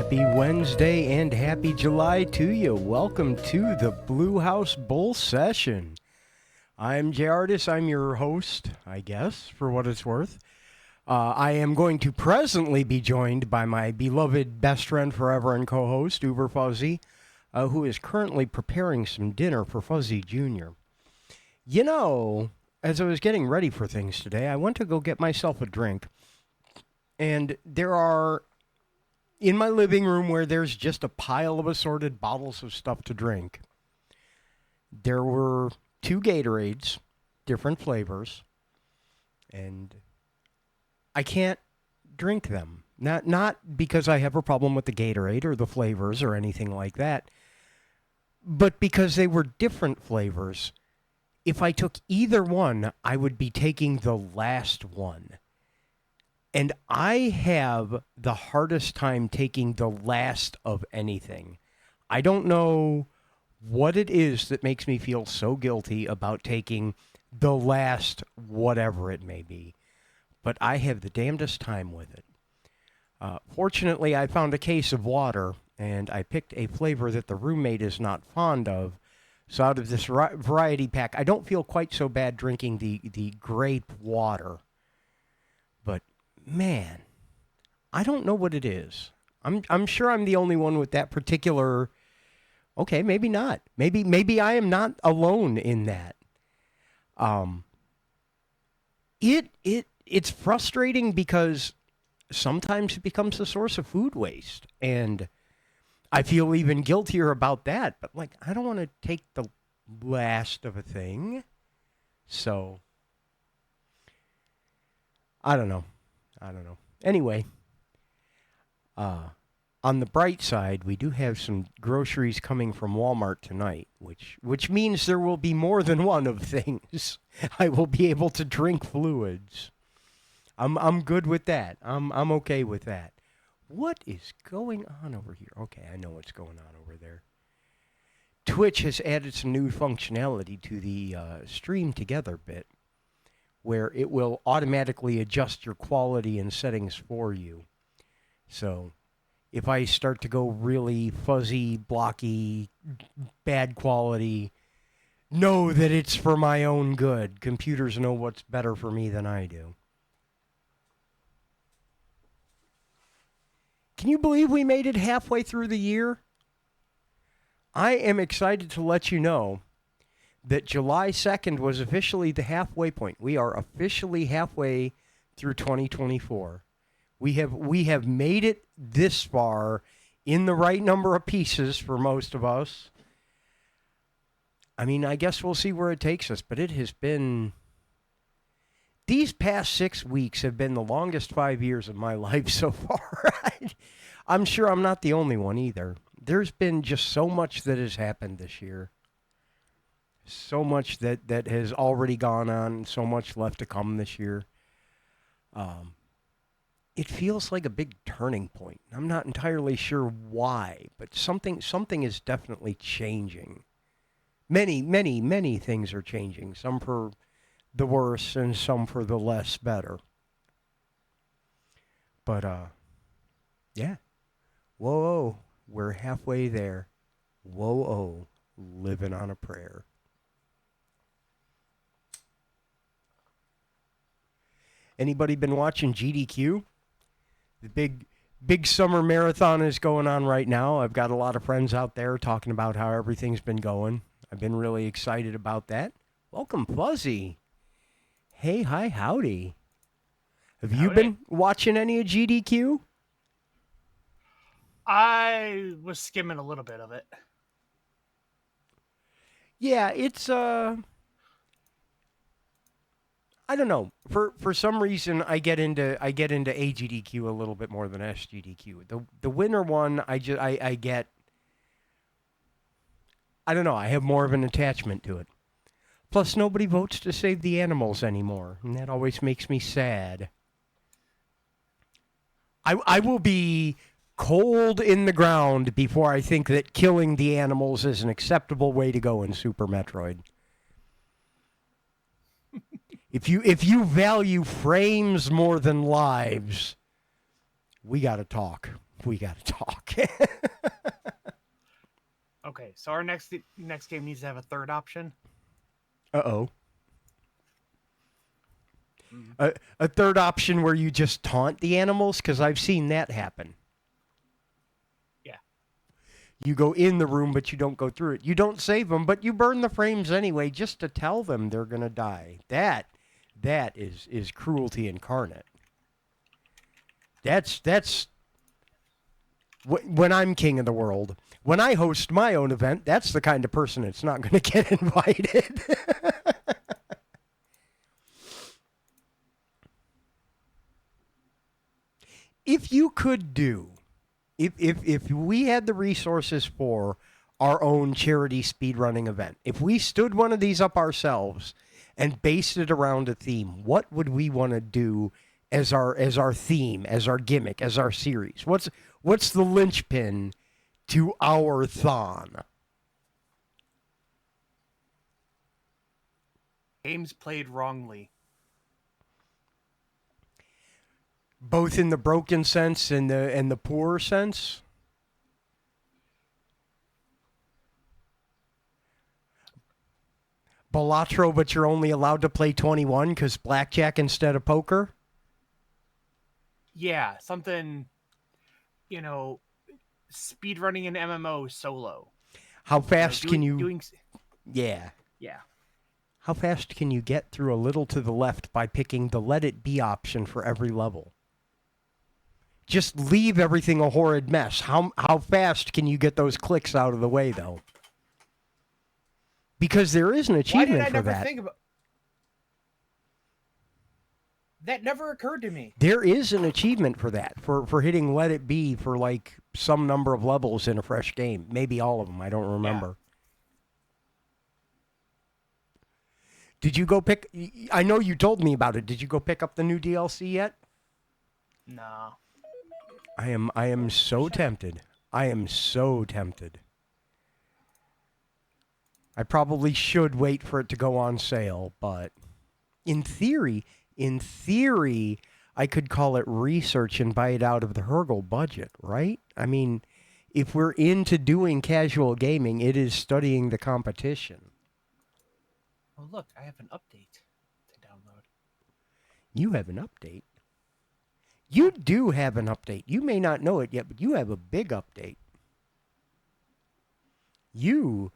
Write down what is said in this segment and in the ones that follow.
Happy Wednesday and happy July to you. Welcome to the Blue House Bull Session. I'm Jay Artis. I'm your host, I guess, for what it's worth. I am going to presently be joined by my beloved best friend forever and co-host, Uber Fuzzy, who is currently preparing some dinner for Fuzzy Jr. You know, as I was getting ready for things today, I went to go get myself a drink, and there are, in my living room where there's just a pile of assorted bottles of stuff to drink, there were 2 Gatorades, different flavors, and I can't drink them. Not because I have a problem with the Gatorade or the flavors or anything like that, but because they were different flavors. If I took either one, I would be taking the last one. And I have the hardest time taking the last of anything. I don't know what it is that makes me feel so guilty about taking the last whatever it may be. But I have the damnedest time with it. Fortunately, I found a case of water, and I picked a flavor that the roommate is not fond of. So out of this variety pack, I don't feel quite so bad drinking the grape water. But man, I don't know what it is. I'm sure I'm the only one with that particular. Okay, maybe not. Maybe I am not alone in that. It's frustrating because sometimes it becomes a source of food waste, and I feel even guiltier about that. But like, I don't want to take the last of a thing, so I don't know. Anyway, on the bright side, we do have some groceries coming from Walmart tonight, which means there will be more than one of things. I will be able to drink fluids. I'm good with that. I'm okay with that. What is going on over here? Okay, I know what's going on over there. Twitch has added some new functionality to the stream together bit, where it will automatically adjust your quality and settings for you. So if I start to go really fuzzy, blocky, bad quality, know that it's for my own good. Computers know what's better for me than I do. Can you believe we made it halfway through the year? I am excited to let you know that July 2nd was officially the halfway point. We are officially halfway through 2024. We have made it this far in the right number of pieces for most of us. I mean, I guess we'll see where it takes us, but it has been... These past 6 weeks have been the longest 5 years of my life so far. I'm sure I'm not the only one either. There's been just so much that has happened this year. So much that has already gone on, so much left to come this year. It feels like a big turning point. I'm not entirely sure why, but something is definitely changing. Many things are changing. Some for the worse and some for the less better. But, yeah. Whoa, we're halfway there. Whoa, living on a prayer. Anybody been watching GDQ? The big summer marathon is going on right now. I've got a lot of friends out there talking about how everything's been going. I've been really excited about that. Welcome, Fuzzy. Hey, hi, howdy. Have you been watching any of GDQ? I was skimming a little bit of it. Yeah, it's I don't know. For some reason, I get into AGDQ a little bit more than SGDQ. The winter one, I get. I don't know. I have more of an attachment to it. Plus, nobody votes to save the animals anymore, and that always makes me sad. I will be cold in the ground before I think that killing the animals is an acceptable way to go in Super Metroid. If you value frames more than lives, we got to talk. We got to talk. Okay, so our next game needs to have a third option. Uh-oh. Mm. A third option where you just taunt the animals? Because I've seen that happen. Yeah. You go in the room, but you don't go through it. You don't save them, but you burn the frames anyway just to tell them they're going to die. That is cruelty incarnate. That's when I'm king of the world. When I host my own event, that's the kind of person that's not going to get invited. If you could do, if we had the resources for our own charity speedrunning event, if we stood one of these up ourselves and based it around a theme, what would we want to do as our theme, as our gimmick, as our series? What's the linchpin to our thon? Games played wrongly. Both in the broken sense and the poor sense? Balatro, but you're only allowed to play 21 because blackjack instead of poker? Yeah, something, speedrunning an MMO solo. How fast can you... Doing... Yeah. Yeah. How fast can you get through a little to the left by picking the let it be option for every level? Just leave everything a horrid mess. How fast can you get those clicks out of the way, though? Because there is an achievement for that. Why did I never think about... That never occurred to me. There is an achievement for that, for hitting let it be for like some number of levels in a fresh game. Maybe all of them. I don't remember. Yeah. Did you go pick... I know you told me about it. Did you go pick up the new DLC yet? No. I am so tempted. I am so tempted. I probably should wait for it to go on sale, but in theory, I could call it research and buy it out of the Hergel budget, right? I mean, if we're into doing casual gaming, it is studying the competition. Oh, look, I have an update to download. You have an update? You do have an update. You may not know it yet, but you have a big update. You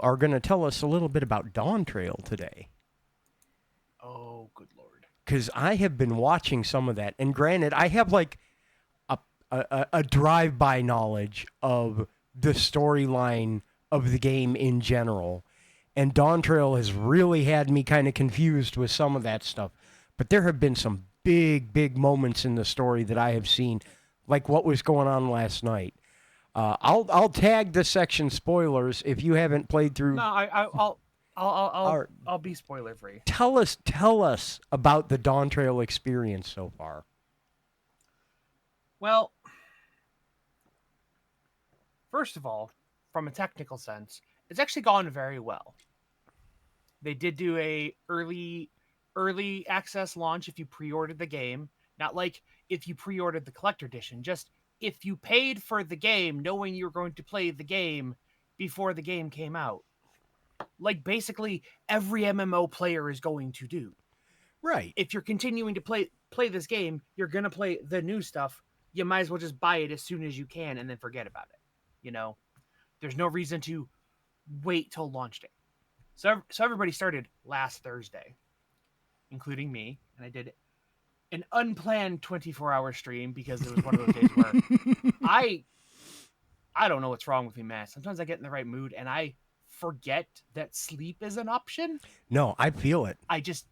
are going to tell us a little bit about Dawn Trail today. Oh, good Lord. Because I have been watching some of that. And granted, I have like a drive-by knowledge of the storyline of the game in general. And Dawn Trail has really had me kind of confused with some of that stuff. But there have been some big moments in the story that I have seen, like what was going on last night. I'll tag the section spoilers if you haven't played through. No, I'll be spoiler free. Tell us about the Dawn Trail experience so far. Well, first of all, from a technical sense, it's actually gone very well. They did do a early access launch if you pre-ordered the game. Not like if you pre-ordered the collector edition, just if you paid for the game knowing you were going to play the game before the game came out. Like basically every MMO player is going to do. Right. If you're continuing to play this game, you're going to play the new stuff. You might as well just buy it as soon as you can and then forget about it. You know, there's no reason to wait till launch day. So everybody started last Thursday, including me, and I did an unplanned 24-hour stream because it was one of those days where I don't know what's wrong with me, man. Sometimes I get in the right mood and I forget that sleep is an option. No, I feel it. I just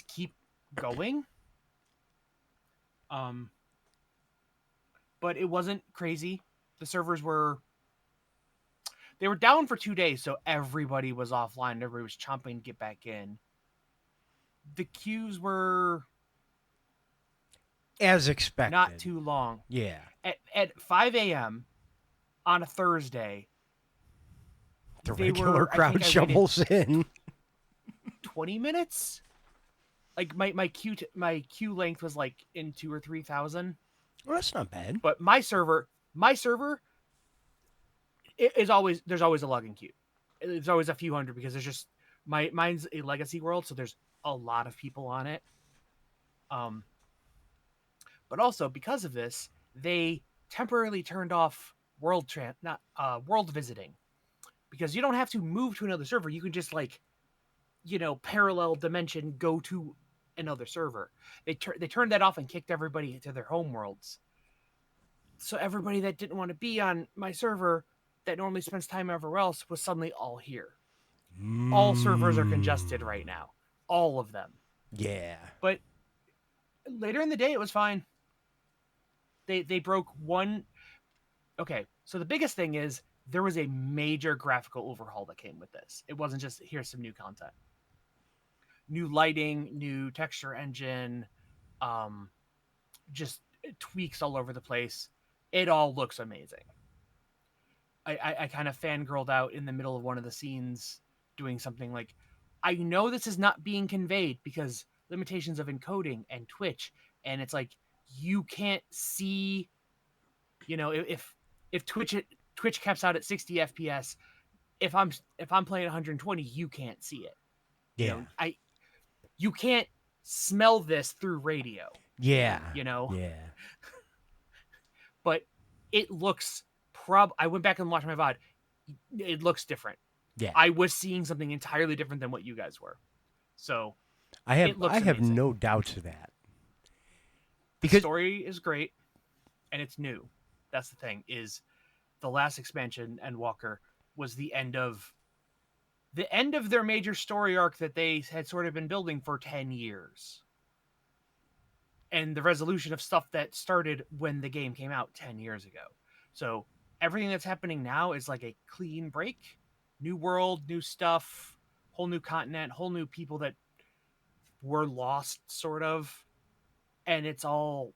keep going. But it wasn't crazy. The servers were down for 2 days, so everybody was offline. Everybody was chomping to get back in. The queues were as expected. Not too long. Yeah. At 5 a.m. on a Thursday, the regular crowd shovels in. 20 minutes? Like my queue length was like in 2,000 or 3,000. Well, that's not bad. But my server is always there's always a login queue. There's always a few hundred because there's just mine's a legacy world, so there's a lot of people on it. Um, but also because of this, they temporarily turned off not world visiting because you don't have to move to another server. You can just parallel dimension go to another server. They turned that off and kicked everybody to their home worlds. So everybody that didn't want to be on my server that normally spends time everywhere else was suddenly all here. All servers are congested right now. All of them. Yeah. But later in the day it was fine. They broke one. Okay, so the biggest thing is there was a major graphical overhaul that came with this. It wasn't just here's some new content. New lighting, new texture engine, um just tweaks all over the place. It all looks amazing. I kind of fangirled out in the middle of one of the scenes doing something like, I know this is not being conveyed because limitations of encoding and Twitch, and it's like you can't see, if Twitch caps out at 60 FPS, if I'm playing 120, you can't see it. Yeah. You can't smell this through radio. Yeah. Yeah. Yeah. But it looks I went back and watched my VOD. It looks different. Yeah. I was seeing something entirely different than what you guys were. So I have amazing. no doubts of that. Because the story is great and it's new. That's the thing, is the last expansion, Endwalker, was the end of their major story arc that they had sort of been building for 10 years. And the resolution of stuff that started when the game came out 10 years ago. So everything that's happening now is like a clean break. New world, new stuff, whole new continent, whole new people that were lost, sort of. And it's all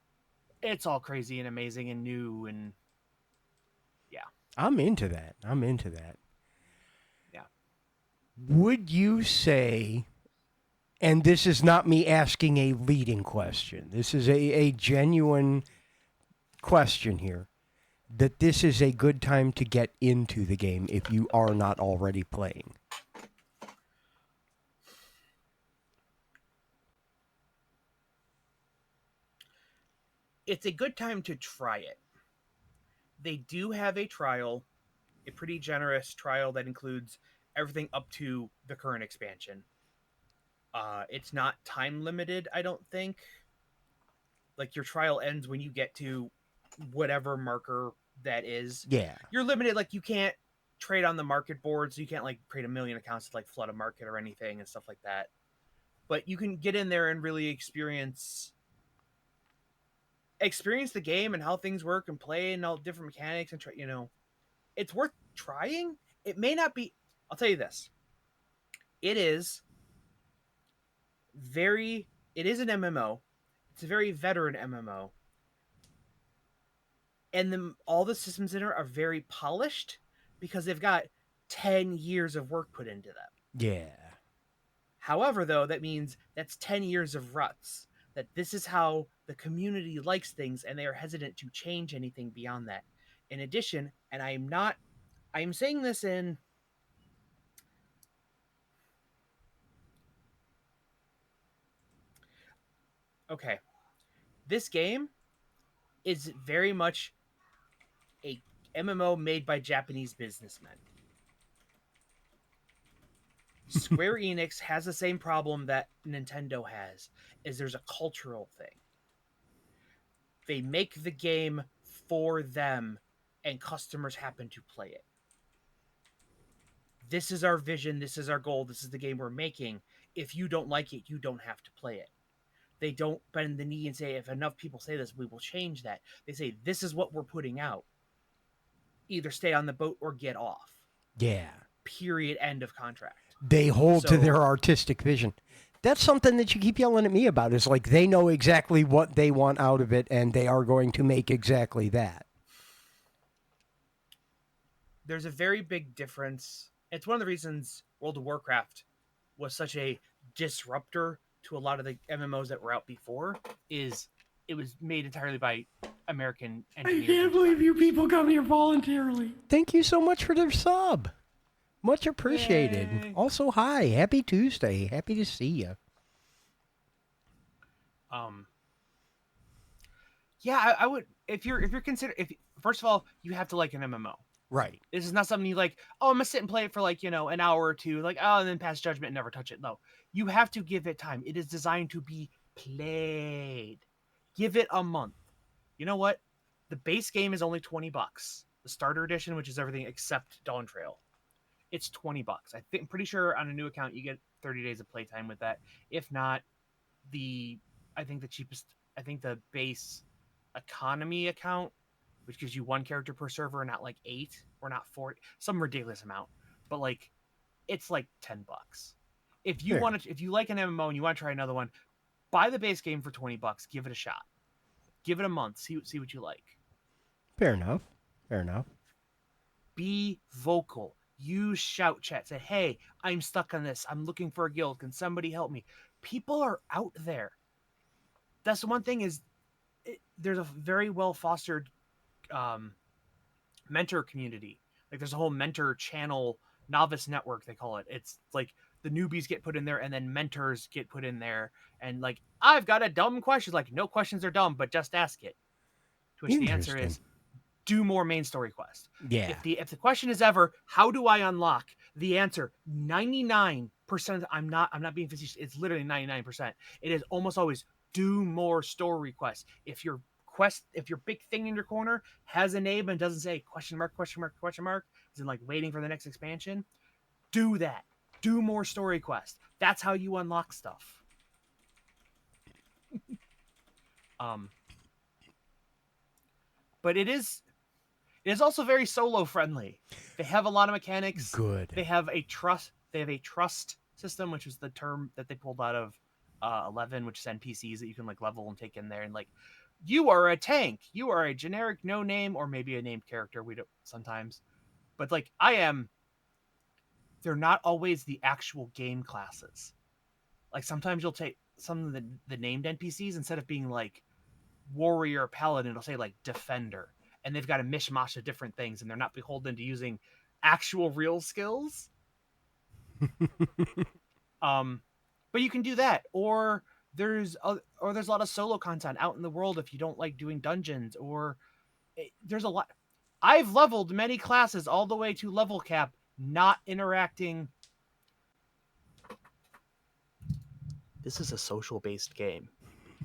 crazy and amazing and new, and yeah. I'm into that. Yeah. Would you say, and this is not me asking a leading question, this is a genuine question here, that this is a good time to get into the game if you are not already playing? It's a good time to try it. They do have a trial, a pretty generous trial that includes everything up to the current expansion. It's not time limited, I don't think. Like, your trial ends when you get to whatever marker that is. Yeah. You're limited, like you can't trade on the market board, so you can't like create a million accounts to like flood a market or anything and stuff like that. But you can get in there and really experience the game and how things work and play and all different mechanics and it's worth trying. It may not be. I'll tell you this. It is an MMO. It's a very veteran MMO. And all the systems in it are very polished because they've got 10 years of work put into them. Yeah. However, though, that means that's 10 years of ruts. That this is how the community likes things, and they are hesitant to change anything beyond that. In addition, and I am saying this in... Okay. This game is very much a MMO made by Japanese businessmen. Square Enix has the same problem that Nintendo has, is there's a cultural thing. They make the game for them, and customers happen to play it. This is our vision, this is our goal, this is the game we're making. If you don't like it, you don't have to play it. They don't bend the knee and say, if enough people say this, we will change that. They say, this is what we're putting out. Either stay on the boat or get off. Yeah. Period. End of contract. They hold to their artistic vision. That's something that you keep yelling at me about, is like they know exactly what they want out of it, and they are going to make exactly that. There's a very big difference. It's one of the reasons World of Warcraft was such a disruptor to a lot of the MMOs that were out before, is it was made entirely by American I engineers. can't and believe you designers. people come here voluntarily. Thank you so much for the sub. Much apprecited. Yay. Also, hi. Happy Tuesday. Happy to see you. Yeah, I would if you're consider if first of all you have to like an MMO. Right. This is not something you like. Oh, I'm gonna sit and play it for like an hour or two. Like and then pass judgment and never touch it. No, you have to give it time. It is designed to be played. Give it a month. You know what? The base game is only $20. The starter edition, which is everything except Dawn Trail, it's $20. I'm pretty sure on a new account you get 30 days of playtime with that. If not, the I think the cheapest. I think the base economy account, which gives you one character per server, not like 8 or not 40, some ridiculous amount, but like it's like $10. If you Fair. want to, if you like an MMO and you want to try another one, buy the base game for $20. Give it a shot. Give it a month. See what you like. Fair enough. Fair enough. Be vocal. Use shout chat. Say, hey, I'm stuck on this. I'm looking for a guild. Can somebody help me? People are out there. That's the one thing is there's a very well fostered mentor community. Like there's a whole mentor channel, novice network they call it. It's like the newbies get put in there and then mentors get put in there. And like, I've got a dumb question. Like, no questions are dumb, but just ask it. To which the answer Interesting. is do more main story quest. Yeah. If the question is ever how do I unlock, the answer 99% I'm not being facetious, it's literally 99%. It is almost always do more story quests. If your big thing in your corner has a name and doesn't say question mark question mark question mark, is in like waiting for the next expansion, do that. Do more story quests. That's how you unlock stuff. But it is also very solo friendly. They have a lot of mechanics. Good. They have a trust system, which is the term that they pulled out of 11, which is NPCs that you can like level and take in there. And like, you are a tank. You are a generic no name or maybe a named character. We don't sometimes, but like I am. They're not always the actual game classes. Like sometimes you'll take some of the named NPCs instead of being like warrior paladin, it'll say like defender, and they've got a mishmash of different things, and they're not beholden to using actual real skills. But you can do that, or there's a lot of solo content out in the world if you don't like doing dungeons, or there's a lot. I've leveled many classes all the way to level cap, not interacting. This is a social based game.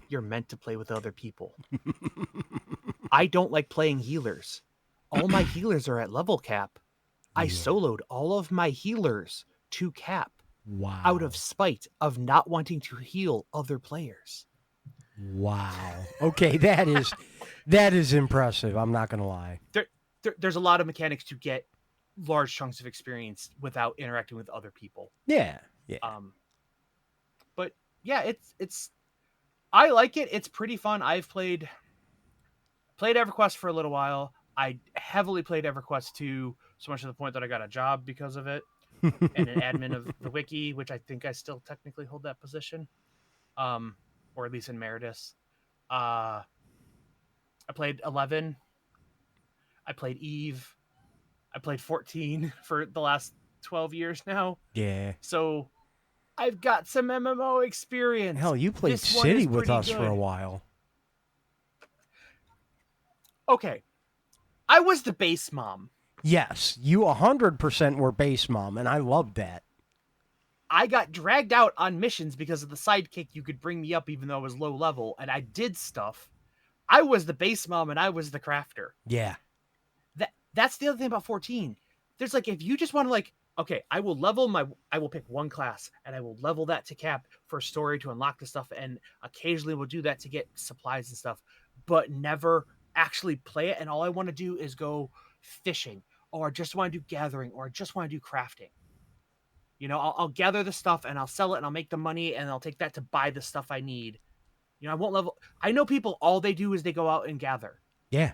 You're meant to play with other people. I don't like playing healers. All my healers are at level cap. I soloed all of my healers to cap. Wow. Out of spite of not wanting to heal other players. Wow. Okay, that is impressive. I'm not gonna lie. There's a lot of mechanics to get large chunks of experience without interacting with other people. Yeah. Yeah. But yeah, it's I like it. It's pretty fun. I've played EverQuest for a little while. I heavily played EverQuest 2, so much to the point that I got a job because of it, and an admin of the wiki, which I think I still technically hold that position, or at least in Meredith. I played 11. I played Eve. I played 14 for the last 12 years now. Yeah. So I've got some MMO experience. Hell, you played City with us for a while. Okay. I was the base mom. Yes, you 100% were base mom, and I loved that. I got dragged out on missions because of the sidekick. You could bring me up even though I was low level, and I did stuff. I was the base mom, and I was the crafter. Yeah. That's the other thing about 14. There's like, if you just want to like, okay, I will pick one class, and I will level that to cap for story to unlock the stuff, and occasionally we'll do that to get supplies and stuff, but never actually play it. And all I want to do is go fishing, or I just want to do gathering, or I just want to do crafting. You know, I'll gather the stuff and I'll sell it and I'll make the money and I'll take that to buy the stuff I need. You know, I won't level. I know people, all they do is they go out and gather. Yeah.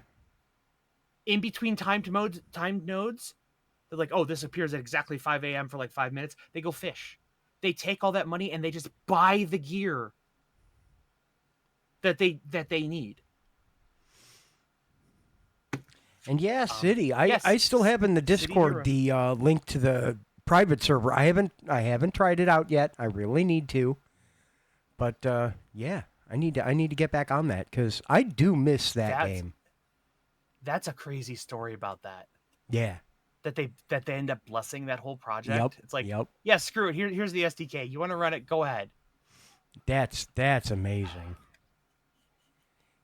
In between timed nodes, they're like, oh, this appears at exactly 5 a.m. for like 5 minutes. They go fish. They take all that money and they just buy the gear that they need. And yeah, City. I Yes, still have in the City Discord Hero. the link to the private server. I haven't tried it out yet. I really need to. But yeah, I need to get back on that because I do miss that That's game. that's a crazy story about that. Yeah. That they end up blessing that whole Yep. project. It's like, Yep. yeah, screw it. Here's the SDK. You want to run it? Go ahead. That's amazing.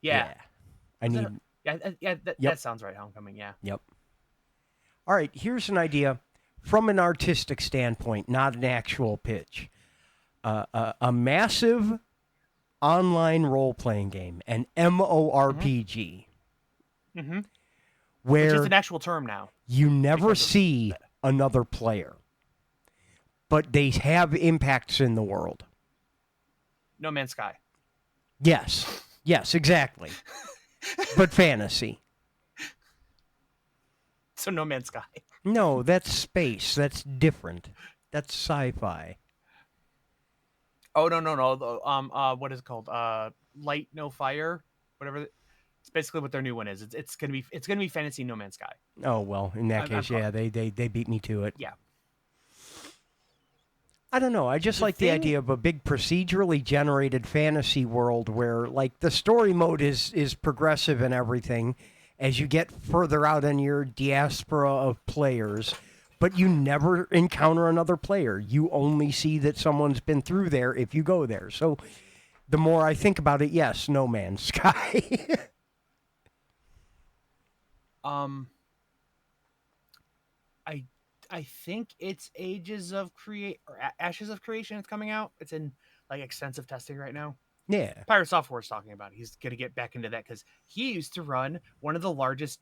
Yeah. Yeah. I Was it? need. Yeah, yeah. Yep. That sounds right. Homecoming. Yeah. Yep. All right. Here's an idea from an artistic standpoint, not an actual pitch. A massive online role playing game, an Mm-hmm. MORPG, Mm-hmm. Which is where an actual term now you never because of see that. another player, but they have impacts in the world. No Man's Sky. Yes. Yes, exactly. But fantasy. So No Man's Sky. No, that's space. That's different. That's sci-fi. Oh no. What is it called? Light No Fire. Whatever. It's basically what their new one is. It's gonna be fantasy No Man's Sky. Oh well, in that I'm case, yeah, they beat me to it. yeah. I don't know. I just The like the thing. idea of a big procedurally generated fantasy world where like the story mode is progressive and everything as you get further out in your diaspora of players, but you never encounter another player. You only see that someone's been through there if you go there. So the more I think about it, yes, No Man's Sky. Um. I I think it's Ashes of Creation. It's coming out. It's in like extensive testing right now. Yeah. Pirate Software is talking about it. He's gonna get back into that because he used to run one of the largest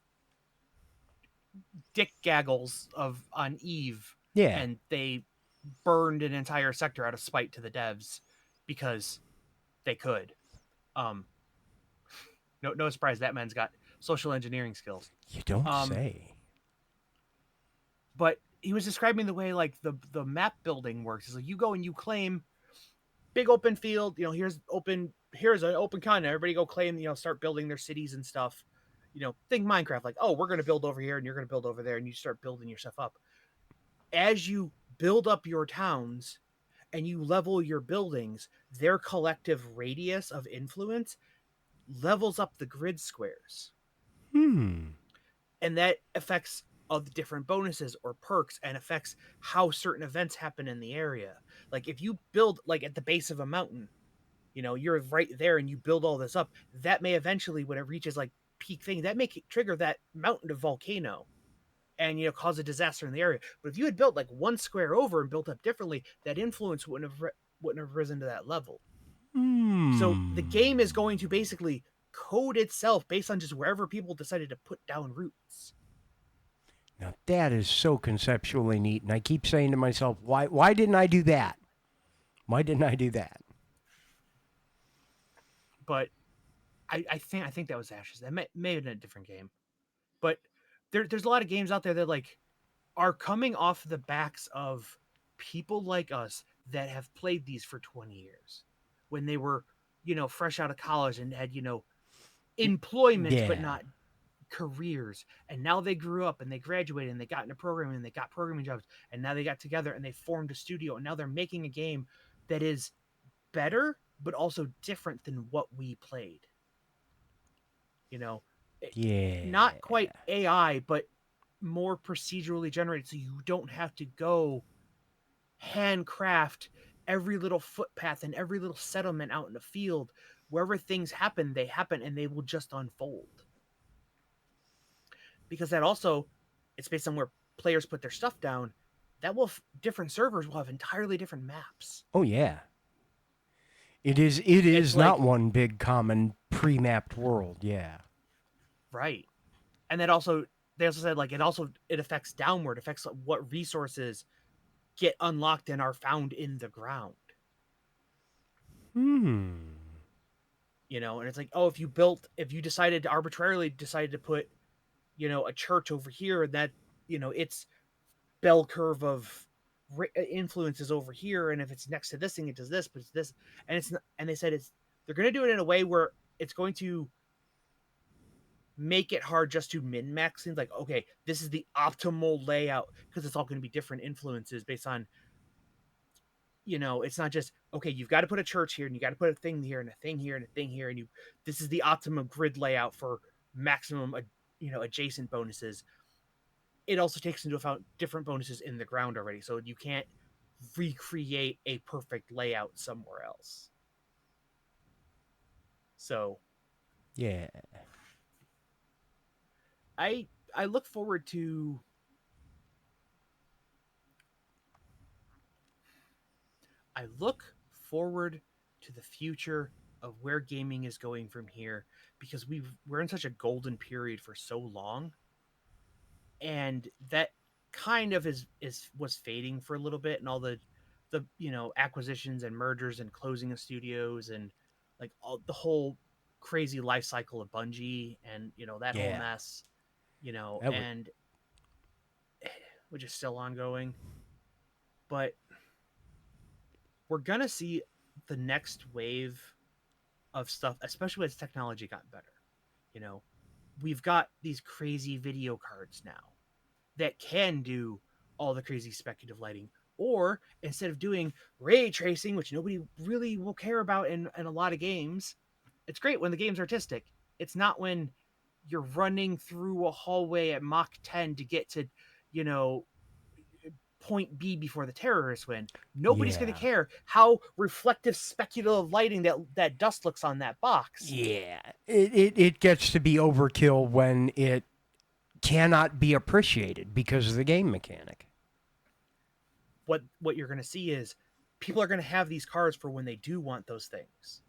dick gaggles of on Eve, Yeah. and they burned an entire sector out of spite to the devs because they could. Um, no surprise that man's got social engineering skills. You don't Um, say. but he was describing the way like the map building works. Is like you go and you claim big open field. Here's an open continent. Everybody go claim. Start building their cities and stuff. Think Minecraft. Like, oh, we're gonna build over here and you're gonna build over there, and you start building your stuff up. As you build up your towns and you level your buildings, their collective radius of influence levels up the grid squares, Hmm. and that affects of the different bonuses or perks and affects how certain events happen in the area. Like if you build like at the base of a mountain, you're right there and you build all this up, that may eventually, when it reaches like peak thing, that may trigger that mountain to volcano and cause a disaster in the area. But if you had built like one square over and built up differently, that influence wouldn't have risen to that level. So the Hmm. game is going to basically code itself based on just wherever people decided to put down roots. Now that is so conceptually neat, and I keep saying to myself, why didn't I do that? Why didn't I do that? But I think that was Ashes. That may have been a different game. But there's a lot of games out there that like are coming off the backs of people like us that have played these for 20 years when they were, fresh out of college and had, employment but Yeah. not careers. And now they grew up and they graduated and they got into programming and they got programming jobs, and now they got together and they formed a studio, and now they're making a game that is better but also different than what we played. You know, not Yeah. quite AI, but more procedurally generated, so you don't have to go handcraft every little footpath and every little settlement out in the field. Wherever things happen, they happen and they will just unfold. Because that also, it's based on where players put their stuff down. That will different servers will have entirely different maps. Oh yeah. It It's is not like one big common pre-mapped world. Yeah. right, and that also they also said like it affects downward, affects what resources get unlocked and are found in the ground. Hmm. And it's like, oh, if you decided to arbitrarily decided to put a church over here, and that its bell curve of influences over here, and if it's next to this thing it does this, but it's this, and it's not, and they said they're going to do it in a way where it's going to make it hard just to min-max things. Like, okay, this is the optimal layout, because it's all going to be different influences based on, it's not just, okay, you've got to put a church here and you got to put a thing here and a thing here and a thing here, and this is the optimum grid layout for maximum adjacent bonuses. It also takes into account different bonuses in the ground already, so you can't recreate a perfect layout somewhere else. So Yeah. I look forward to the future of where gaming is going from here, because we're in such a golden period for so long, and that kind of was fading for a little bit, and all the acquisitions and mergers and closing of studios, and like all the whole crazy life cycle of Bungie, and that whole Yeah. mess, That was, and which is still ongoing. But we're gonna see the next wave of stuff, especially as technology got better. You know, we've got these crazy video cards now that can do all the crazy speculative lighting. Or instead of doing ray tracing, which nobody really will care about in a lot of games, it's great when the game's artistic. It's not when you're running through a hallway at Mach 10 to get to, you know, point B before the terrorists win. Nobody's going to yeah. care how reflective speculative lighting that dust looks on that box. Yeah. It gets to be overkill when it cannot be appreciated because of the game mechanic. What you're going to see is people are going to have these cards for when they do want those things.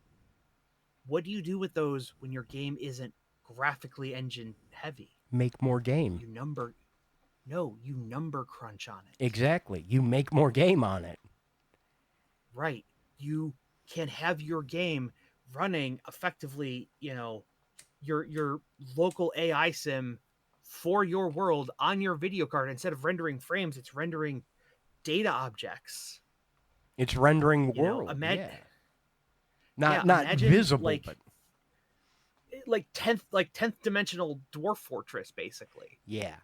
What do you do with those when your game isn't graphically engine heavy? Make more game. You number crunch on it. Exactly. You make more game on it. Right. You can have your game running effectively, your local AI sim for your world on your video card. Instead of rendering frames, it's rendering data objects. It's rendering world. Imagine, Yeah. Not visible, but like 10th dimensional dwarf fortress, basically. yeah.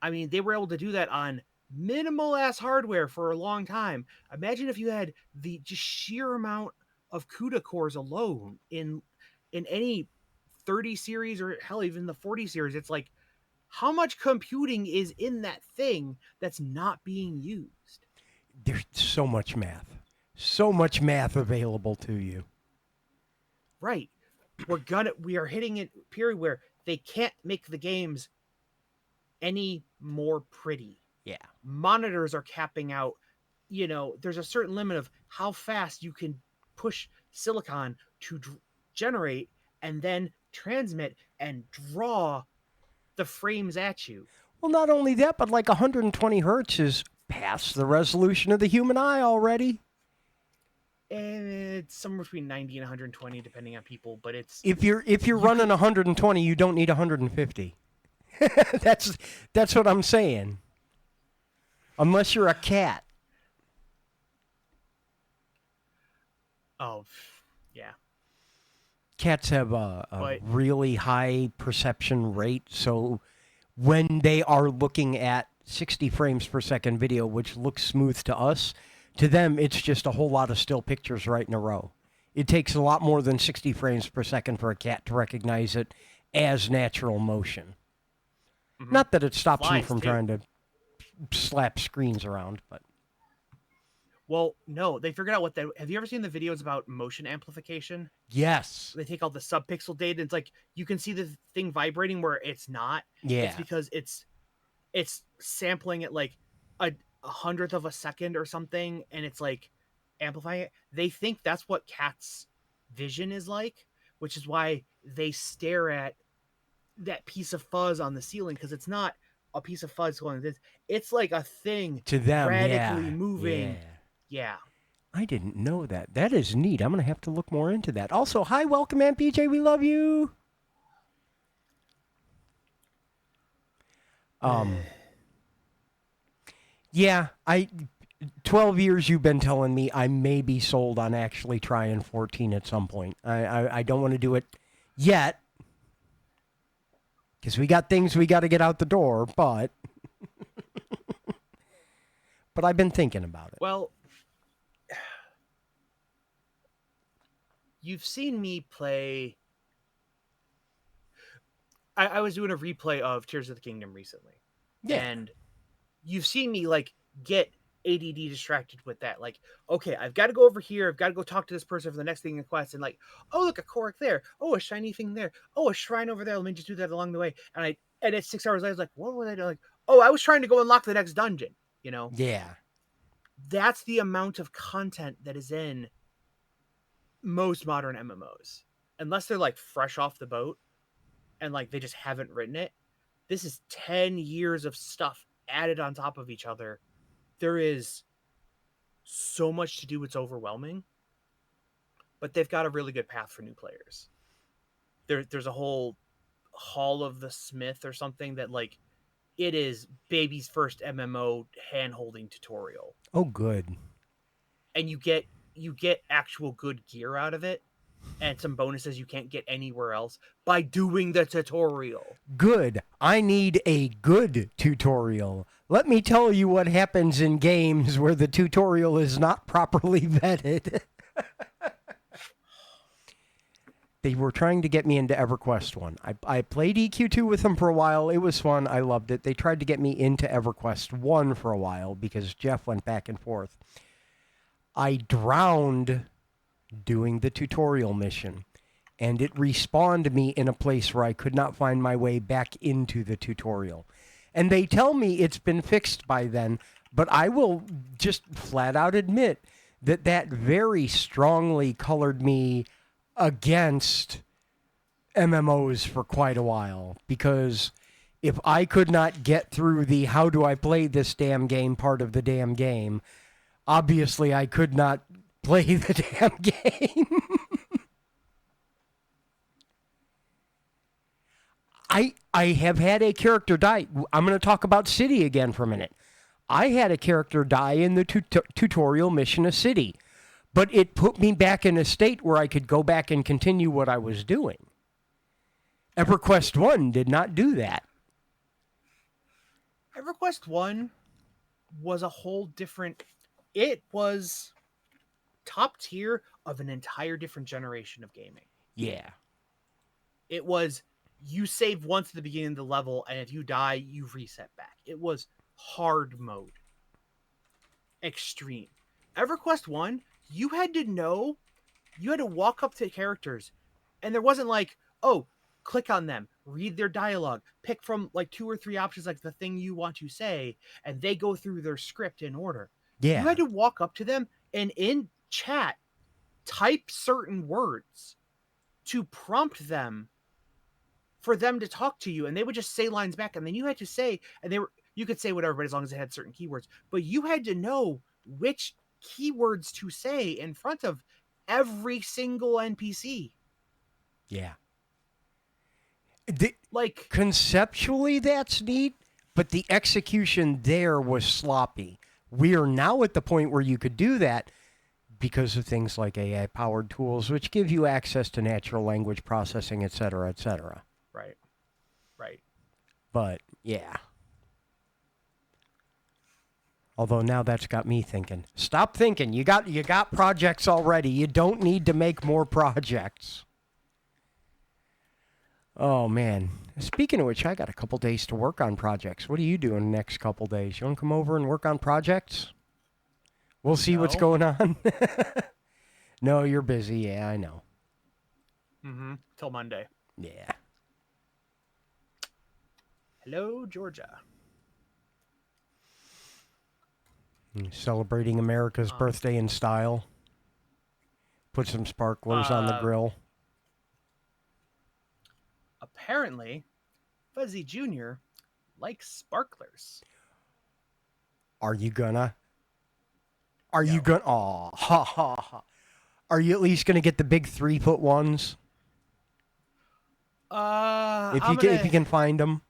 I mean, they were able to do that on minimal ass hardware for a long time. Imagine if you had the just sheer amount of CUDA cores alone in any 30 series, or hell, even the 40 series. It's like, how much computing is in that thing that's not being used? There's so much math. So much math available to you. Right. We are hitting a period where they can't make the games any more pretty. Yeah. Monitors are capping out. There's a certain limit of how fast you can push silicon to generate and then transmit and draw the frames at you. Well, not only that, but like 120 hertz is past the resolution of the human eye already. And it's somewhere between 90 and 120 depending on people, but it's If you're running 120, you don't need 150. That's what I'm saying. Unless you're a cat. Oh, yeah. Cats have a really high perception rate, so when they are looking at 60 frames per second video, which looks smooth to us, to them it's just a whole lot of still pictures right in a row. It takes a lot more than 60 frames per second for a cat to recognize it as natural motion. Mm-hmm. Not that it stops them from trying to slap screens around, but... Well, no, they figured out what that... Have you ever seen the videos about motion amplification? Yes. They take all the subpixel data, and it's like, you can see the thing vibrating where it's not. Yeah. It's because it's sampling at like a 100th of a second or something, and it's like amplifying it. They think that's what cats' vision is like, which is why they stare at that piece of fuzz on the ceiling, because it's not a piece of fuzz going this. It's like a thing to them, radically moving. Yeah. I didn't know that. That is neat. I'm going to have to look more into that. Also, hi, welcome, Aunt BJ. We love you. Yeah, 12 years you've been telling me I may be sold on actually trying 14 at some point. I don't want to do it yet. Because we got things we got to get out the door, but I've been thinking about it. Well, you've seen me play. I was doing a replay of Tears of the Kingdom recently, Yeah. and you've seen me like get ADD distracted with that. Like, okay, I've got to go over here. I've got to go talk to this person for the next thing in the quest. And like, oh, look, a Korok there. Oh, a shiny thing there. Oh, a shrine over there. Let me just do that along the way. And it's 6 hours later, I was like, what was I doing? Like, oh, I was trying to go unlock the next dungeon. You know, Yeah. that's the amount of content that is in most modern MMOs. Unless they're like fresh off the boat and like they just haven't written it. This is 10 years of stuff added on top of each other. There is so much to do, it's overwhelming, but they've got a really good path for new players. There's a whole Hall of the Smith or something that like it is baby's first MMO hand holding tutorial, Oh, good. and you get actual good gear out of it and some bonuses you can't get anywhere else by doing the tutorial. Good. I need a good tutorial. Let me tell you what happens in games where the tutorial is not properly vetted. They were trying to get me into EverQuest 1. I played EQ2 with them for a while. It was fun. I loved it. They tried to get me into EverQuest 1 for a while because Jeff went back and forth. I drowned doing the tutorial mission, and it respawned me in a place where I could not find my way back into the tutorial. And they tell me it's been fixed by then, but I will just flat out admit that that very strongly colored me against MMOs for quite a while, because if I could not get through the how do I play this damn game part of the damn game, obviously I could not play the damn game. I have had a character die. I'm going to talk about City again for a minute. I had a character die in the tutorial mission of City, but it put me back in a state where I could go back and continue what I was doing. EverQuest 1 did not do that. EverQuest 1 was a whole different. It was top tier of an entire different generation of gaming. Yeah. It was you save once at the beginning of the level, and if you die, you reset back. It was hard mode. Extreme. EverQuest 1, you had to know, you had to walk up to characters, and there wasn't like, oh, click on them, read their dialogue, pick from like 2 or 3 options, like the thing you want to say, and they go through their script in order. Yeah. You had to walk up to them and in chat type certain words to prompt them for them to talk to you, and they would just say lines back, and then you had to say, and you could say whatever, but as long as it had certain keywords, but you had to know which keywords to say in front of every single NPC. Yeah. Like, Conceptually, that's neat, but the execution there was sloppy. We are now at the point where you could do that because of things like AI-powered tools, which give you access to natural language processing, et cetera, et cetera. Right. But, yeah. Although now that's got me thinking. Stop thinking. You got projects already. You don't need to make more projects. Oh, man. Speaking of which, I got a couple days to work on projects. What are you doing the next couple days? You want to come over and work on projects? We'll see what's going on. No, you're busy. Yeah, I know. Till Monday. Yeah. Hello, Georgia. Celebrating America's birthday in style. Put some sparklers on the grill. Apparently, Fuzzy Jr. likes sparklers. Are you gonna? Are you gonna? Oh, ha ha ha. Are you at least gonna get the big 3-foot ones? If you can find them.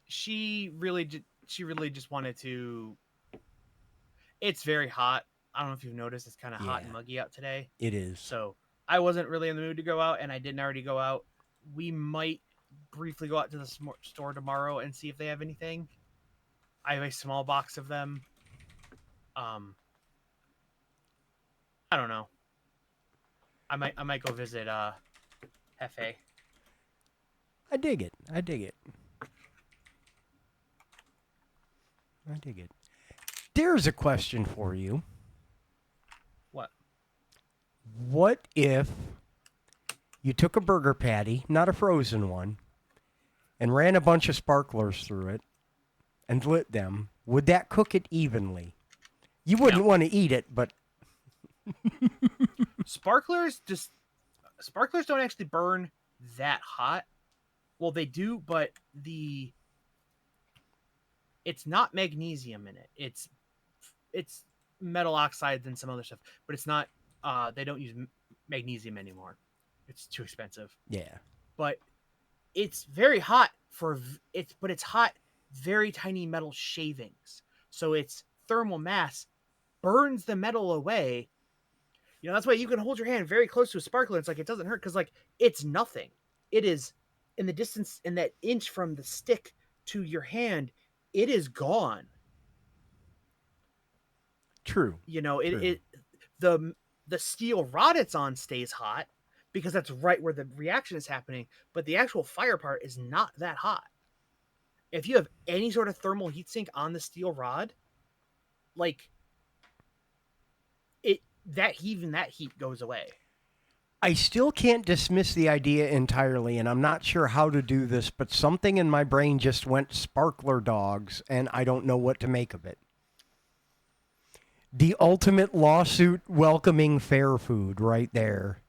She really just wanted to. It's very hot. I don't know if you've noticed. It's kind of hot and muggy out today. It is. So I wasn't really in the mood to go out, and I didn't already go out. We might briefly go out to the store tomorrow and see if they have anything. I have a small box of them. Um, I don't know. I might go visit Hefe. I dig it. I dig it. I dig it. There's a question for you. What? What if you took a burger patty, not a frozen one, and ran a bunch of sparklers through it and lit them? Would that cook it evenly? You wouldn't want to eat it, but Sparklers don't actually burn that hot. Well, they do, but it's not magnesium in it. It's metal oxides and some other stuff, but it's not. They don't use magnesium anymore. It's too expensive. yeah. But it's very hot but it's hot, very tiny metal shavings. So its thermal mass burns the metal away. You know, that's why you can hold your hand very close to a sparkler. It's like it doesn't hurt because like it's nothing. It is in the distance in that inch from the stick to your hand. It is gone. True. You know, True. it the steel rod it's on stays hot because that's right where the reaction is happening, but the actual fire part is not that hot. If you have any sort of thermal heat sink on the steel rod, like that heat goes away. I still can't dismiss the idea entirely, and I'm not sure how to do this, but something in my brain just went sparkler dogs, and I don't know what to make of it. The ultimate lawsuit welcoming fair food right there.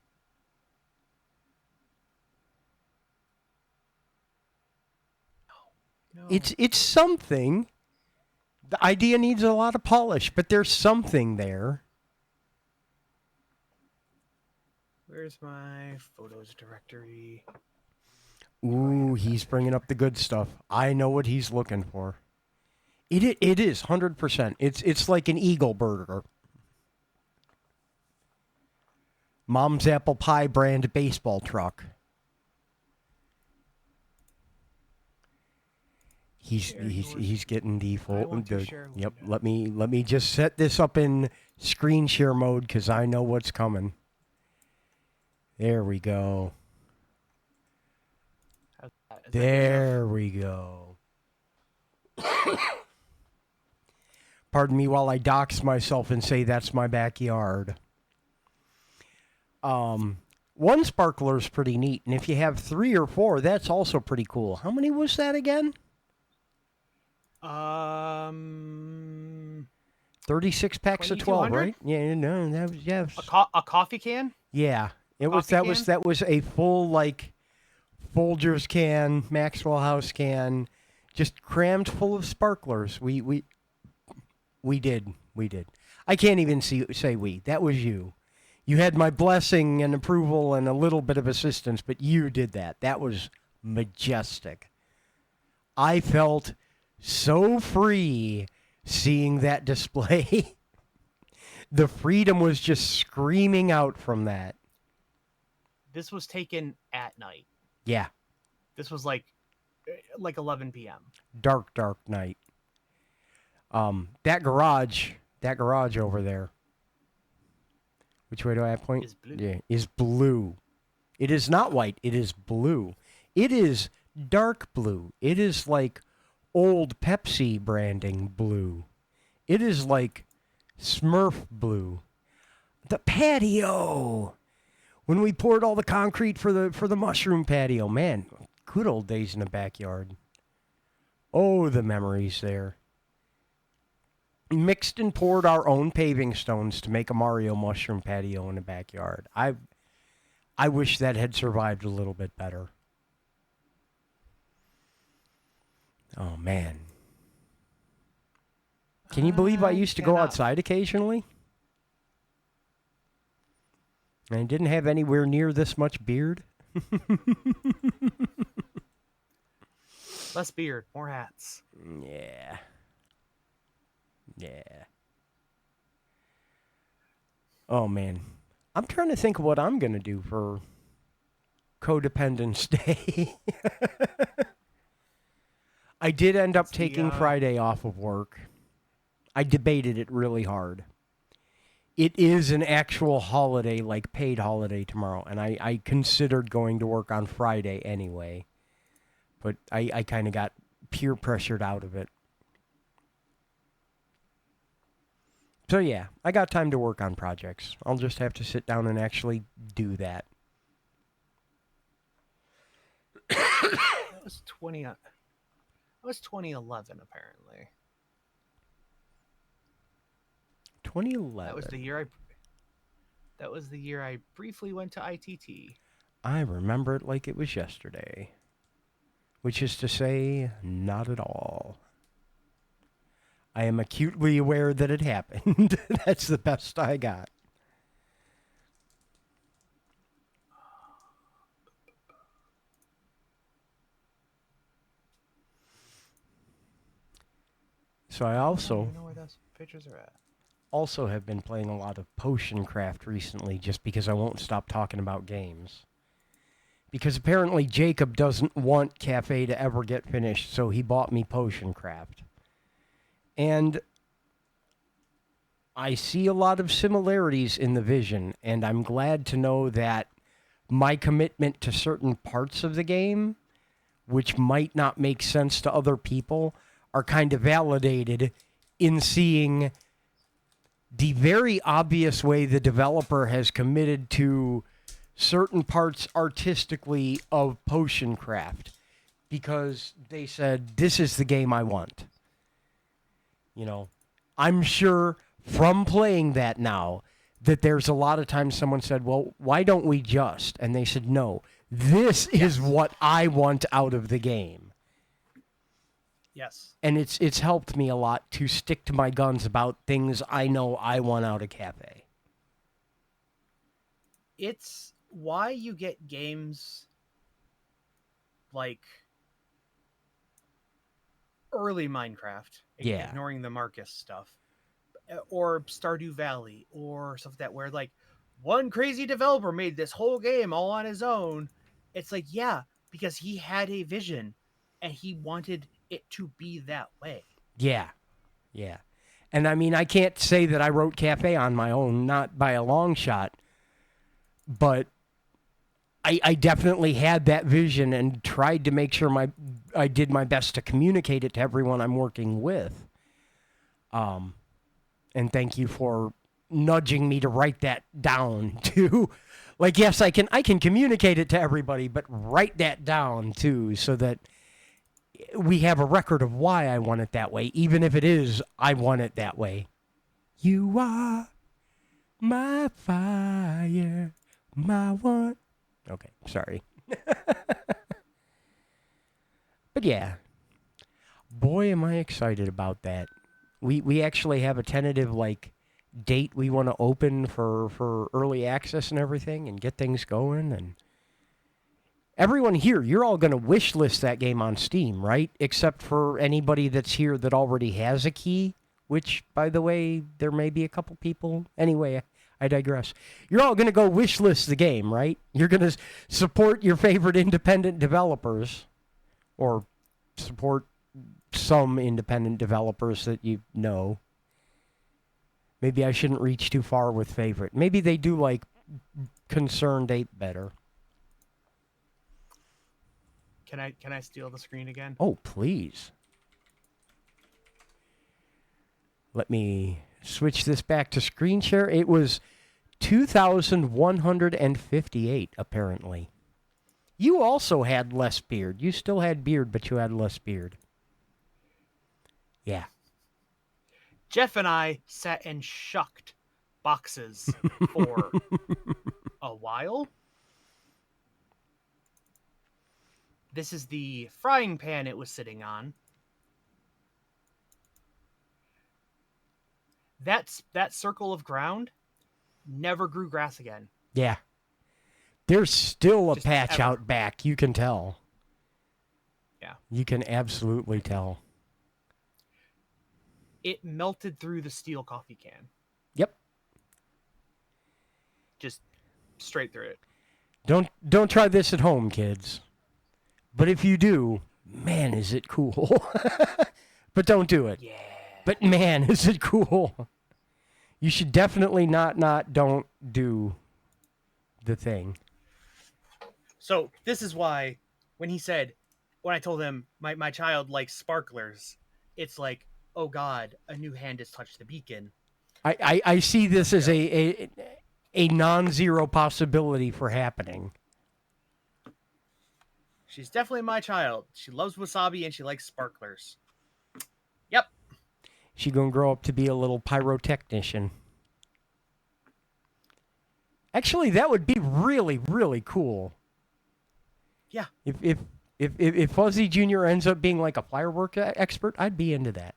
No. It's something. The idea needs a lot of polish, but there's something there. Where's my photos directory? Ooh, he's bringing up the good stuff. I know what he's looking for. It is 100%. It's like an Eagle burger. Mom's apple pie brand baseball truck. He's getting the full. Yep. Let me just set this up in screen share mode because I know what's coming. There we go. There we go. Pardon me while I dox myself and say that's my backyard. One sparkler's pretty neat, and if you have 3 or 4, that's also pretty cool. How many was that again? 36 packs of 12, right? Yeah, no, that was a coffee can. Yeah, it was. That was a full like Folgers can, Maxwell House can, just crammed full of sparklers. We did. I can't even say we. That was you. You had my blessing and approval and a little bit of assistance, but you did that. That was majestic. I felt so free seeing that display. The freedom was just screaming out from that. This was taken at night. Yeah. This was like 11 p.m. Dark night. That garage over there. Which way do I point? Is blue. Yeah, is blue. It is not white. It is blue. It is dark blue. It is like old Pepsi branding blue. It is like Smurf blue. The patio. When we poured all the concrete for the mushroom patio, man, good old days in the backyard. Oh, the memories there. Mixed and poured our own paving stones to make a Mario mushroom patio in the backyard. I wish that had survived a little bit better. Oh, man. Can you believe I used to go outside occasionally? And I didn't have anywhere near this much beard. Less beard, more hats. Yeah. Oh, man. I'm trying to think of what I'm going to do for Codependence Day. I did end up taking Friday off of work. I debated it really hard. It is an actual holiday, like paid holiday tomorrow, and I considered going to work on Friday anyway. But I kind of got peer pressured out of it. So yeah, I got time to work on projects. I'll just have to sit down and actually do that. That was 2011 apparently. 2011. That was the year I briefly went to ITT. I remember it like it was yesterday. Which is to say, not at all. I am acutely aware that it happened. That's the best I got. So I also... I don't know where those pictures are at. Also have been playing a lot of Potion Craft recently just because I won't stop talking about games. Because apparently Jacob doesn't want Cafe to ever get finished, so he bought me Potion Craft. And I see a lot of similarities in the vision, and I'm glad to know that my commitment to certain parts of the game, which might not make sense to other people, are kind of validated in seeing the very obvious way the developer has committed to certain parts artistically of Potion Craft, because they said, this is the game I want. You know, I'm sure from playing that now that there's a lot of times someone said, well, why don't we just? And they said, no, this is what I want out of the game. Yes. And it's helped me a lot to stick to my guns about things I know I want out of Cafe. It's why you get games like early Minecraft, Yeah. ignoring the Marcus stuff, or Stardew Valley, or stuff like that, where like one crazy developer made this whole game all on his own. It's like, yeah, because he had a vision and he wanted it to be that way. Yeah. Yeah. And I mean, I can't say that I wrote Cafe on my own, not by a long shot, but I definitely had that vision and tried to make sure I did my best to communicate it to everyone I'm working with. And thank you for nudging me to write that down too. Like, yes, I can communicate it to everybody, but write that down too, so that we have a record of why I want it that way, even if it is I want it that way. You are my fire, my one. Okay, sorry. But yeah, boy, am I excited about that. We actually have a tentative date we want to open for early access and everything and get things going. And everyone here, you're all going to wish list that game on Steam, right? Except for anybody that's here that already has a key, which, by the way, there may be a couple people. Anyway, I digress. You're all going to go wish list the game, right? You're going to support your favorite independent developers, or support some independent developers that you know. Maybe I shouldn't reach too far with favorite. Maybe they do like Concerned Ape better. Can I steal the screen again? Oh, please. Let me switch this back to screen share. It was 2,158, apparently. You also had less beard. You still had beard, but you had less beard. Yeah. Jeff and I sat and shucked boxes for a while. This is the frying pan it was sitting on. That circle of ground never grew grass again. Yeah. There's still a Just patch ever. out back. You can tell. Yeah. You can absolutely tell. It melted through the steel coffee can. Yep. just straight through it. Don't try this at home, kids. But if you do, man, is it cool. But don't do it. Yeah. But man, is it cool. You should definitely don't do the thing. So this is why when I told him my child likes sparklers, it's like, oh God, a new hand has touched the beacon. I see this as a non-zero possibility for happening. She's definitely my child. She loves wasabi and she likes sparklers. Yep. She gonna grow up to be a little pyrotechnician. Actually, that would be really, really cool. Yeah. If Fuzzy Jr. ends up being like a firework expert, I'd be into that.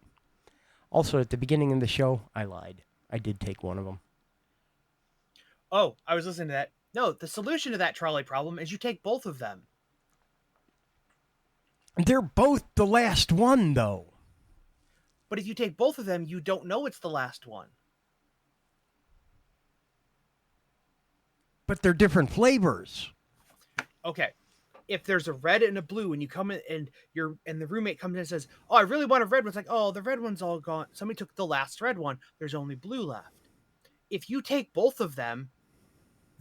Also, at the beginning of the show, I lied. I did take one of them. Oh, I was listening to that. No, the solution to that trolley problem is you take both of them. They're both the last one, though. But if you take both of them, you don't know it's the last one. But they're different flavors. Okay. If there's a red and a blue and you come in and the roommate comes in and says, oh, I really want a red one. It's like, oh, the red one's all gone. Somebody took the last red one. There's only blue left. If you take both of them,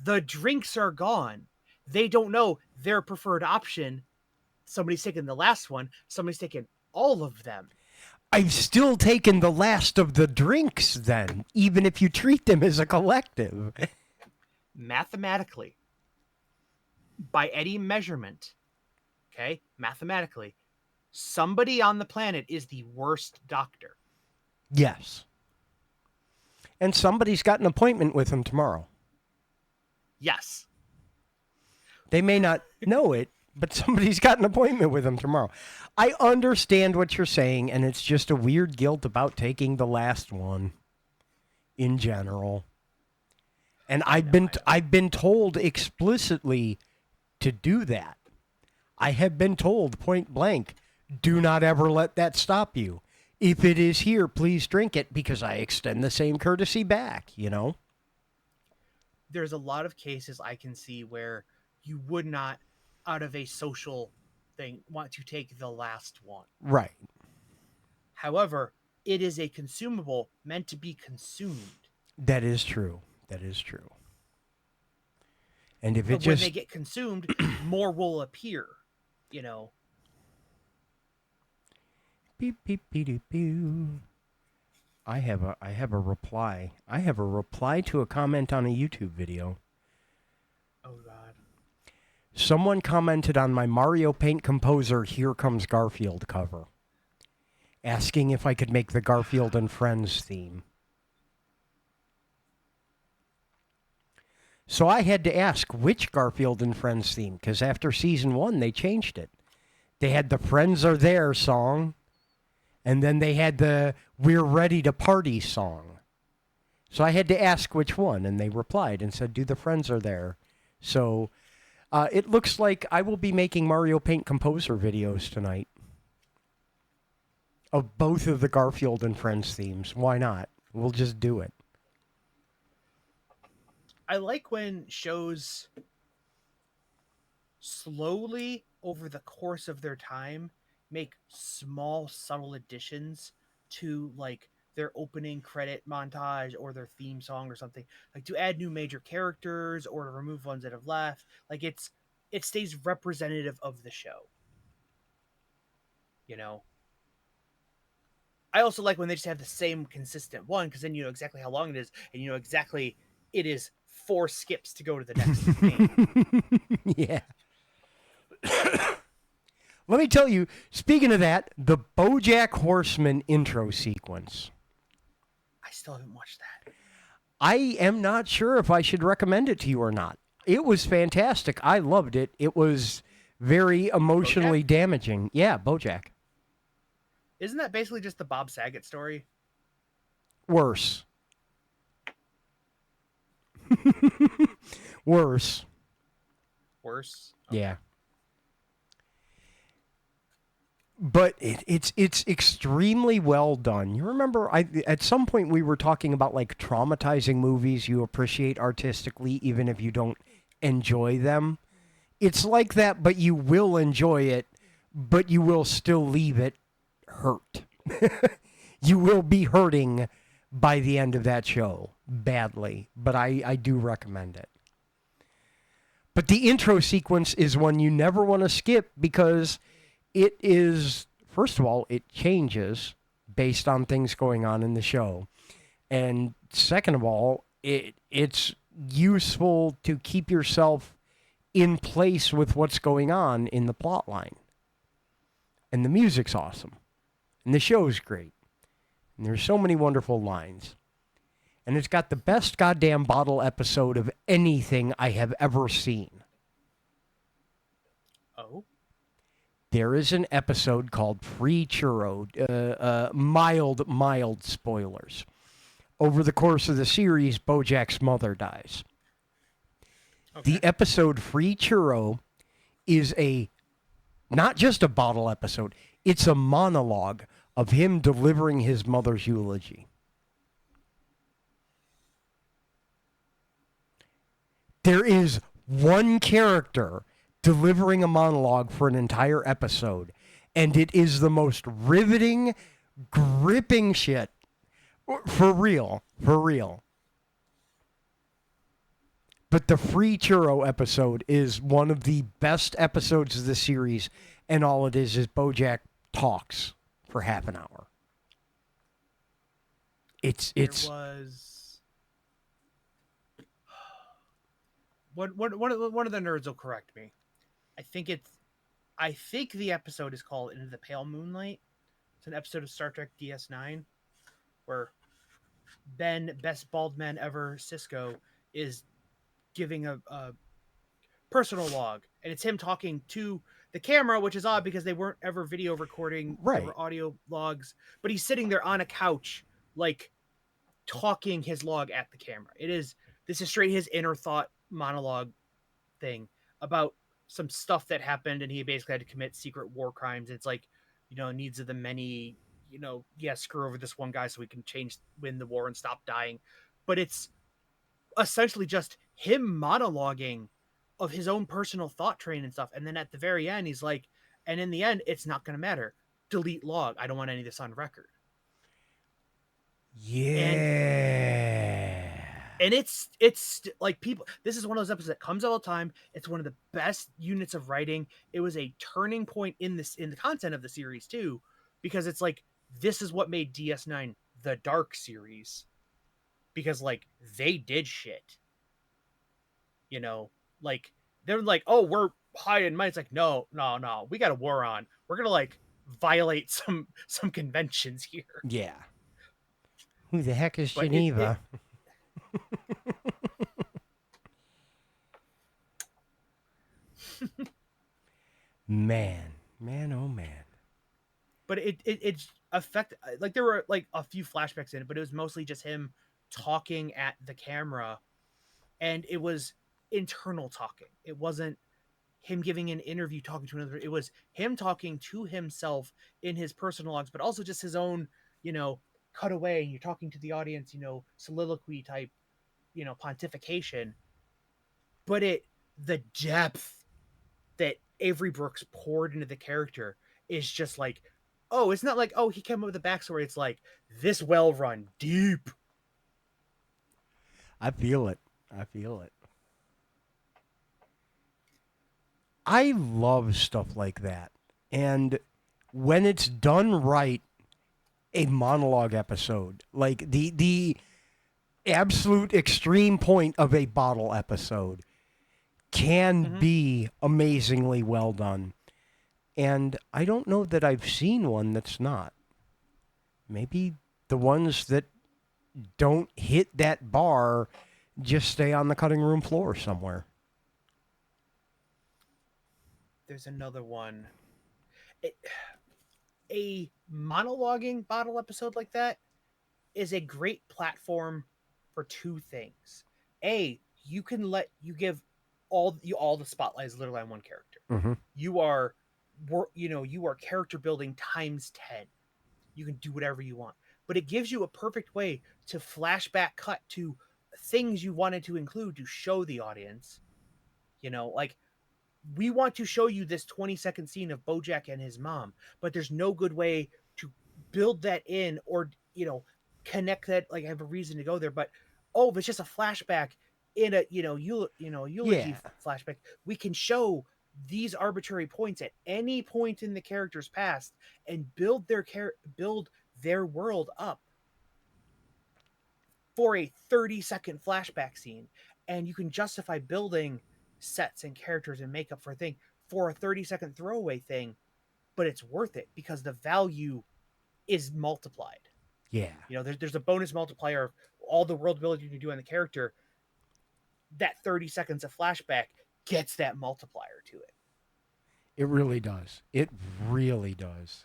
the drinks are gone. They don't know their preferred option. Somebody's taking the last one. Somebody's taking all of them. I've still taken the last of the drinks then, even if you treat them as a collective. Mathematically, by any measurement, okay, mathematically, somebody on the planet is the worst doctor. Yes. And somebody's got an appointment with him tomorrow. Yes. They may not know it, but somebody's got an appointment with him tomorrow. I understand what you're saying, and it's just a weird guilt about taking the last one in general. And I've been told explicitly to do that. I have been told point blank, do not ever let that stop you. If it is here, please drink it because I extend the same courtesy back, you know? There's a lot of cases I can see where you would not, out of a social thing, want to take the last one. Right. However, it is a consumable meant to be consumed. That is true. That is true. And if but it just... when they get consumed, more will appear, you know? Beep, beep, beep, beep, beep. I have a reply. I have a reply to a comment on a YouTube video. Oh, God. Someone commented on my Mario Paint Composer Here Comes Garfield cover, asking if I could make the Garfield and Friends theme. So I had to ask which Garfield and Friends theme, because after season 1, they changed it. They had the Friends Are There song, and then they had the We're Ready to Party song. So I had to ask which one, and they replied and said, do the Friends Are There. So it looks like I will be making Mario Paint Composer videos tonight of both of the Garfield and Friends themes. Why not? We'll just do it. I like when shows slowly, over the course of their time, make small, subtle additions to, like, their opening credit montage or their theme song or something. Like, to add new major characters or to remove ones that have left. Like, it stays representative of the show. You know? I also like when they just have the same consistent one, because then you know exactly how long it is, and you know exactly it is 4 skips to go to the next game. Yeah. Let me tell you, speaking of that, the BoJack Horseman intro sequence. I still haven't watched that. I am not sure if I should recommend it to you or not. It was fantastic. I loved it. It was very emotionally damaging. Yeah, BoJack. Isn't that basically just the Bob Saget story? Worse. Worse. Worse? Okay. Yeah. but it's extremely well done. You remember, at some point we were talking about like traumatizing movies you appreciate artistically, even if you don't enjoy them. It's like that, but you will enjoy it, but you will still leave it hurt. You will be hurting by the end of that show badly, but I do recommend it. But the intro sequence is one you never want to skip because it is, first of all, it changes based on things going on in the show. And second of all, it's useful to keep yourself in place with what's going on in the plot line. And the music's awesome. And the show's great. And there's so many wonderful lines. And it's got the best goddamn bottle episode of anything I have ever seen. Oh? There is an episode called Free Churro, mild spoilers. Over the course of the series, Bojack's mother dies. Okay. The episode Free Churro is not just a bottle episode, it's a monologue of him delivering his mother's eulogy. There is one character delivering a monologue for an entire episode, and it is the most riveting, gripping shit. For real. But the Free Churro episode is one of the best episodes of the series, and all it is Bojack talks for half an hour. It's There was one of the nerds will correct me. I think the episode is called Into the Pale Moonlight. It's an episode of Star Trek DS9 where Ben, best bald man ever, Cisco, is giving a personal log, and it's him talking to the camera, which is odd because they weren't ever video recording. Right. They were audio logs, but he's sitting there on a couch, like talking his log at the camera. This is straight his inner thought monologue thing about some stuff that happened, and he basically had to commit secret war crimes. It's like, needs of the many, screw over this one guy so we can win the war and stop dying. But it's essentially just him monologuing of his own personal thought train and stuff. And then at the very end, he's like, and in the end, it's not going to matter. Delete log. I don't want any of this on record. Yeah. And it's like, people, this is one of those episodes that comes all the time. It's one of the best units of writing. It was a turning point in the content of the series too, because it's like, this is what made DS9 the Dark series, because like they did shit, like they're like, oh, we're high and mighty. It's like, no, we got a war on. We're gonna like violate some conventions here. Yeah. Who the heck is But Geneva? Man, oh man. But it's affect, like there were like a few flashbacks in it, but it was mostly just him talking at the camera, and it was internal talking. It wasn't him giving an interview talking to another. It was him talking to himself in his personal logs, but also just his own, cutaway, and you're talking to the audience, soliloquy type, pontification. But the depth that Avery Brooks poured into the character is just like, oh, it's not like, oh, he came up with a backstory. It's like, this well run deep. I feel it. I love stuff like that. And when it's done right, a monologue episode, like the absolute extreme point of a bottle episode, can be amazingly well done. And I don't know that I've seen one that's not. Maybe the ones that don't hit that bar just stay on the cutting room floor somewhere. There's another one. A monologuing bottle episode like that is a great platform for two things. You give all the spotlight is literally on one character. Mm-hmm. You are you are character building times 10. You can do whatever you want, but it gives you a perfect way to flashback cut to things you wanted to include to show the audience. Like, we want to show you this 20-second scene of Bojack and his mom, but there's no good way to build that in, or connect that, like, have a reason to go there. But if it's just a flashback in a eulogy Yeah. flashback, we can show these arbitrary points at any point in the character's past and build their world up for a 30-second flashback scene. And you can justify building sets and characters and makeup for a thing for a 30-second throwaway thing, but it's worth it because the value is multiplied. Yeah. There's a bonus multiplier of all the world building you can do on the character. That 30 seconds of flashback gets that multiplier to it. It really does. It really does.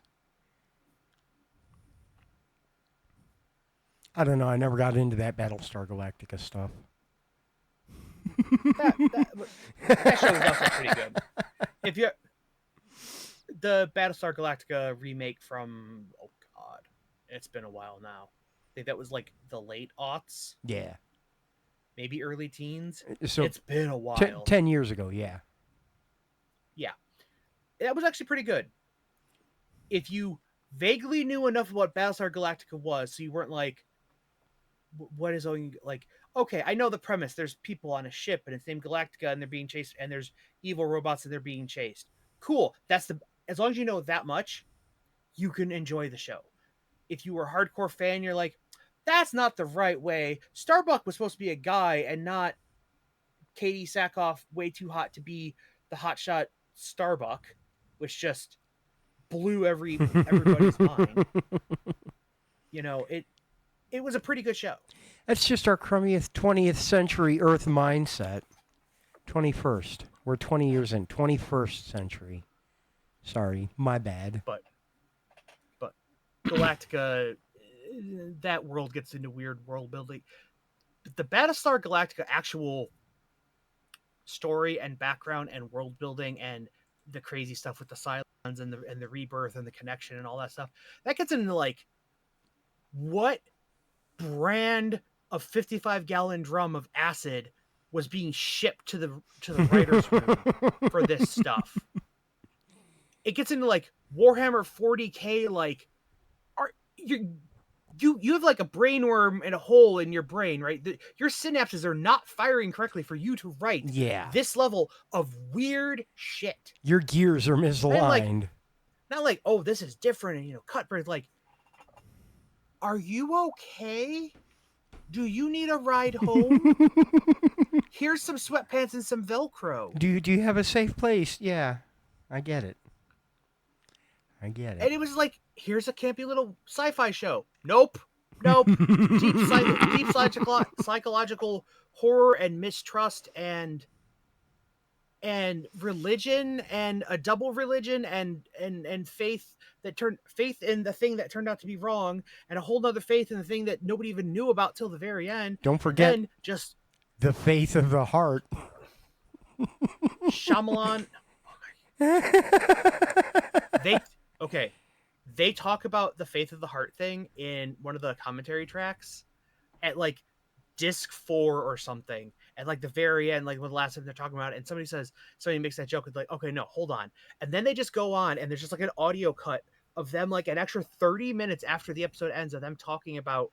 I don't know. I never got into that Battlestar Galactica stuff. That show is also pretty good. If you the Battlestar Galactica remake from it's been a while now. I think that was like the late aughts. Yeah. Maybe early teens. So it's been a while. 10 years ago, yeah. Yeah. That was actually pretty good. If you vaguely knew enough of what Battlestar Galactica was, so you weren't like, what is like, okay, I know the premise. There's people on a ship and it's named Galactica and they're being chased, and there's evil robots and they're being chased. Cool. As long as you know that much, you can enjoy the show. If you were a hardcore fan, you're like, that's not the right way. Starbuck was supposed to be a guy and not Katie Sackhoff, way too hot to be the hotshot Starbuck, which just blew everybody's mind. It was a pretty good show. That's just our crummiest 20th century Earth mindset. 21st. We're 20 years in. 21st century. Sorry, my bad. But Galactica, that world gets into weird world building. But the Battlestar Galactica actual story and background and world building and the crazy stuff with the Cylons and the rebirth and the connection and all that stuff, that gets into like, what brand of 55-gallon drum of acid was being shipped to the writer's room for this stuff. It gets into like Warhammer 40K, like, you have like a brainworm and a hole in your brain, right? Your synapses are not firing correctly for you to write this level of weird shit. Your gears are misaligned. Not like, oh, this is different and cut break. Like, are you okay? Do you need a ride home? Here's some sweatpants and some Velcro. Do you have a safe place? Yeah, I get it. And it was like, here's a campy little sci-fi show. Nope. Deep psychological horror and mistrust and religion and a double religion and faith in the thing that turned out to be wrong, and a whole nother faith in the thing that nobody even knew about till the very end. Don't forget just the faith of the heart. Shyamalan. They talk about the faith of the heart thing in one of the commentary tracks at like disc 4 or something. At like the very end, like when the last time they're talking about it, and somebody makes that joke. It's like, okay, no, hold on. And then they just go on, and there's just like an audio cut of them, like an extra 30 minutes after the episode ends, of them talking about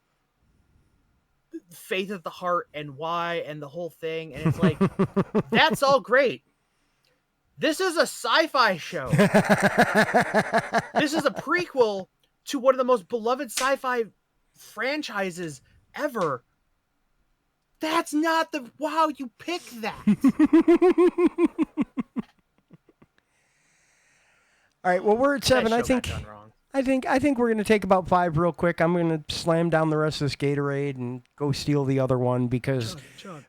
faith of the heart and why and the whole thing. And it's like, that's all great. This is a sci-fi show. This is a prequel to one of the most beloved sci-fi franchises ever. That's not wow, you picked that. All right, well, we're at 7. I think we're going to take about 5 real quick. I'm going to slam down the rest of this Gatorade and go steal the other one because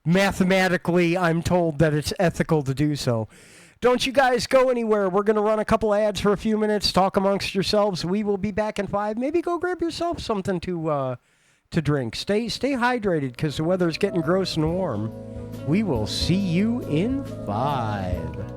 mathematically I'm told that it's ethical to do so. Don't you guys go anywhere. We're going to run a couple ads for a few minutes, talk amongst yourselves. We will be back in 5. Maybe go grab yourself something to drink. Stay hydrated because the weather's getting gross and warm. We will see you in 5.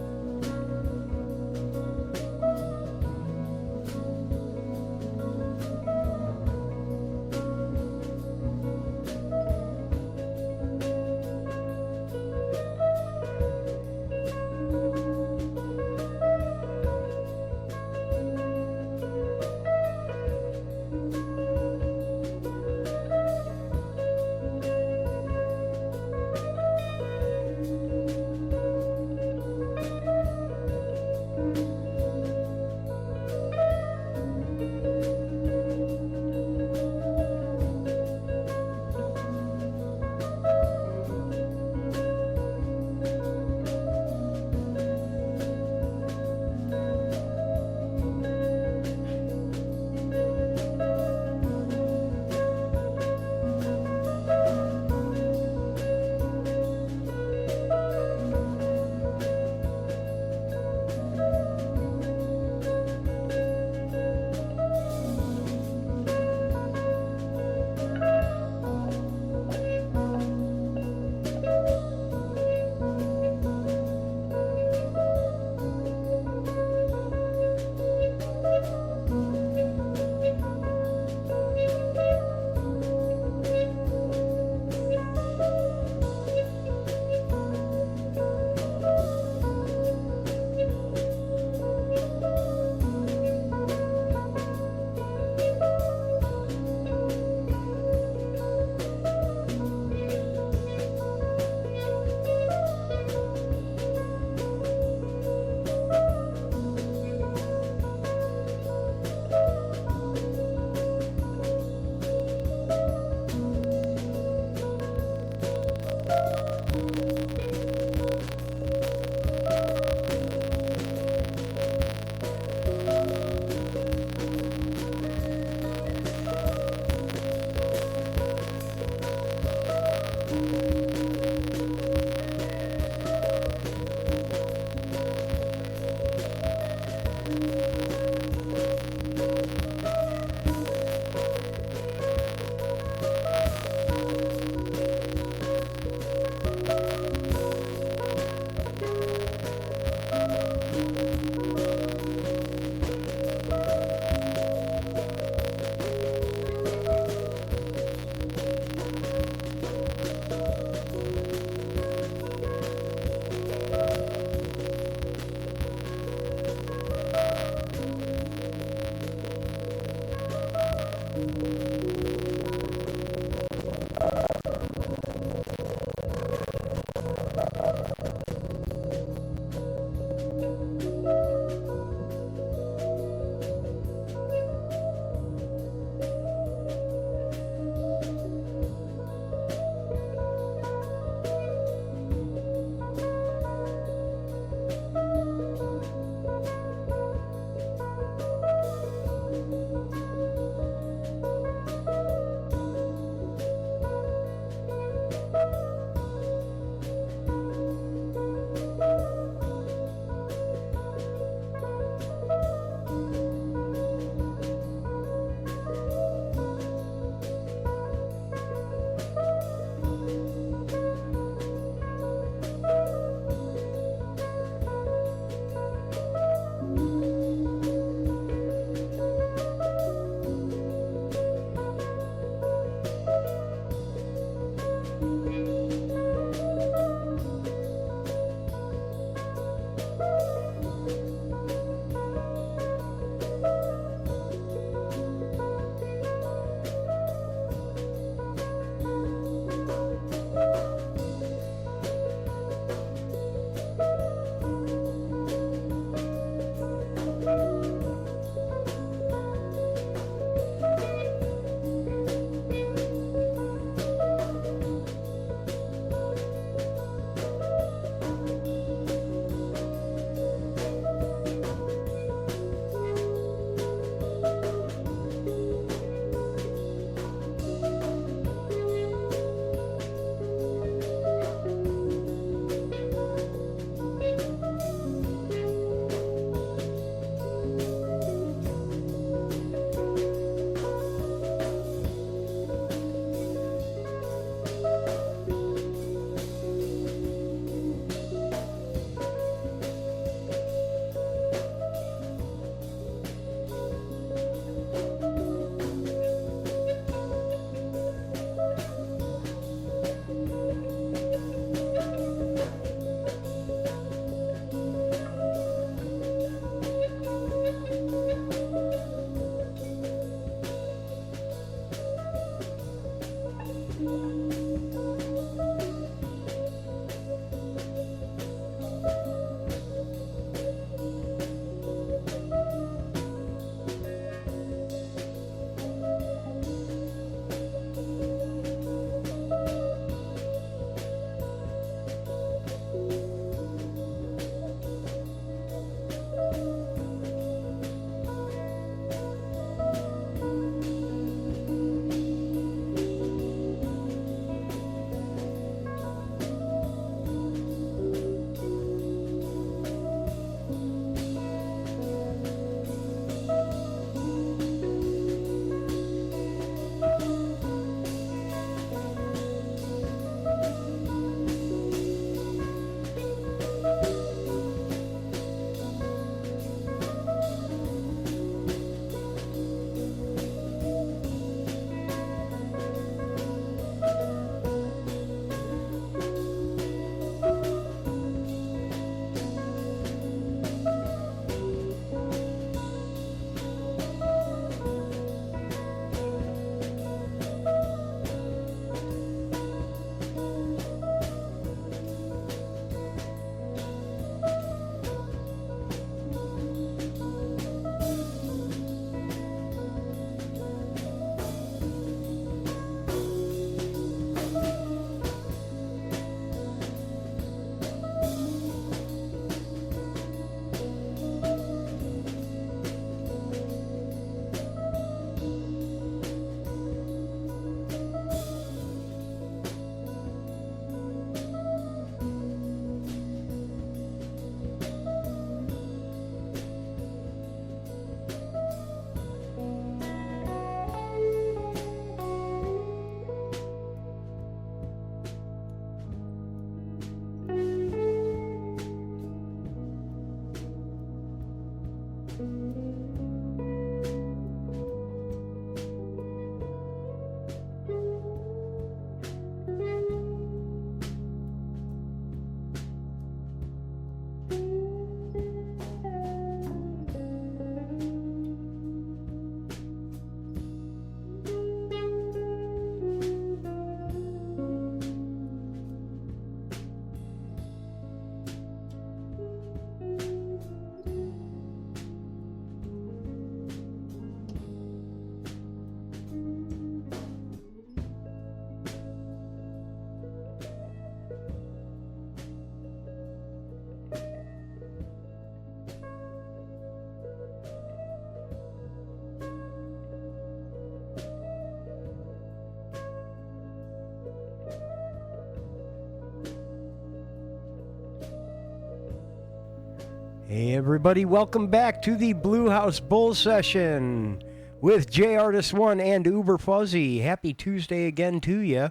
Hey everybody, welcome back to the Blue House Bull Session with J Artist 1 and Uber Fuzzy. Happy Tuesday again to you.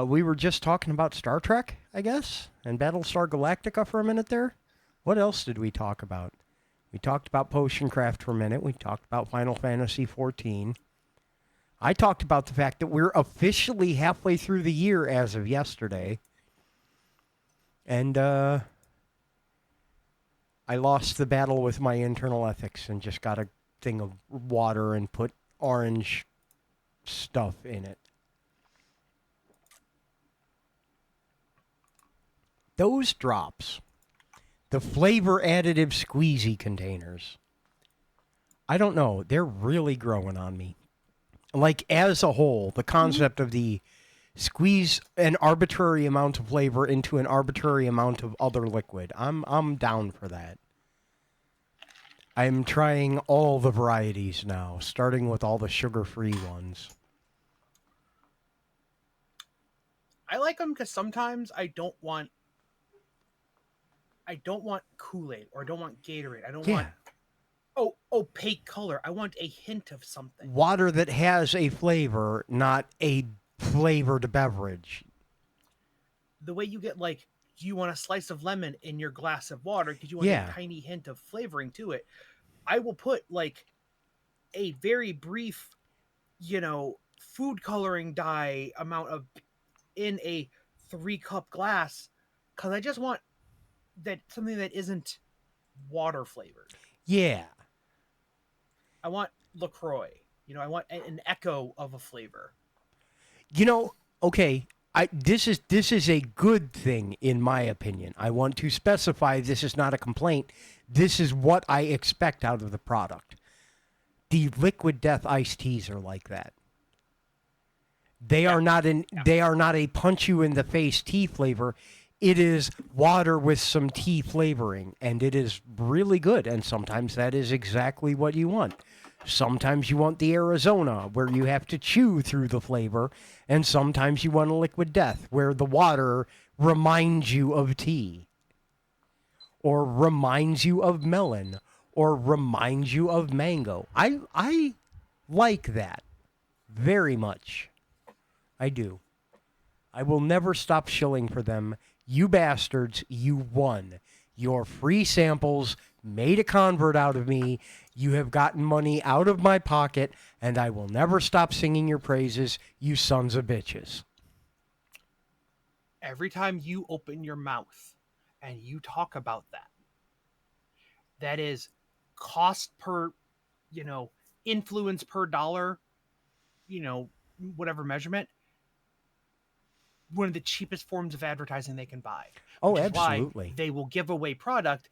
We were just talking about Star Trek, I guess, and Battlestar Galactica for a minute there. What else did we talk about? We talked about Potion Craft for a minute. We talked about Final Fantasy XIV. I talked about the fact that we're officially halfway through the year as of yesterday. And, I lost the battle with my internal ethics and just got a thing of water and put orange stuff in it. Those drops, the flavor additive squeezy containers, I don't know, they're really growing on me. Like, as a whole, the concept of the squeeze an arbitrary amount of flavor into an arbitrary amount of other liquid. I'm down for that. I'm trying all the varieties now, starting with all the sugar-free ones. I like them because sometimes I don't want Kool-Aid or I don't want Gatorade. I don't want opaque color. I want a hint of something. Water that has a flavor, not a flavored beverage. The way you get, like, do you want a slice of lemon in your glass of water because you want a tiny hint of flavoring to it? I will put, like, a very brief, food coloring dye amount of in a 3-cup glass because I just want that something that isn't water flavored. Yeah. I want LaCroix. I want an echo of a flavor. Okay, this is a good thing in my opinion. I want to specify this is not a complaint. This is what I expect out of the product. The Liquid Death iced teas are like that. They are not a punch you in the face tea flavor. It is water with some tea flavoring, and it is really good. And sometimes that is exactly what you want. Sometimes you want the Arizona, where you have to chew through the flavor, and sometimes you want a Liquid Death, where the water reminds you of tea, or reminds you of melon, or reminds you of mango. I like that very much. I do. I will never stop shilling for them. You bastards, you won. Your free samples made a convert out of me. You have gotten money out of my pocket, and I will never stop singing your praises, you sons of bitches. Every time you open your mouth and you talk about that is cost per, influence per dollar, whatever measurement, one of the cheapest forms of advertising they can buy. Oh, absolutely. Why they will give away product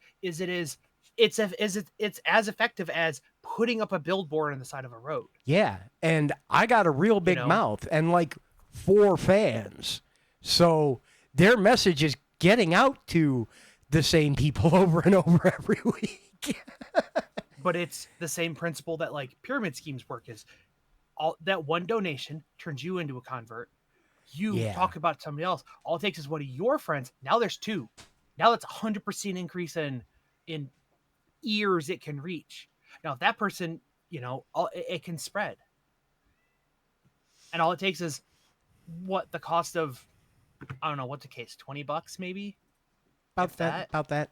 it's as effective as putting up a billboard on the side of a road. Yeah, and I got a real big mouth and like 4 fans. So their message is getting out to the same people over and over every week. But it's the same principle that, like, pyramid schemes work, is all that one donation turns you into a convert. You talk about somebody else. All it takes is one of your friends. Now there's 2. Now that's 100% increase in ears it can reach. Now if that person, it can spread. And all it takes is what the cost of, I don't know, what's the case, $20 maybe? About that. A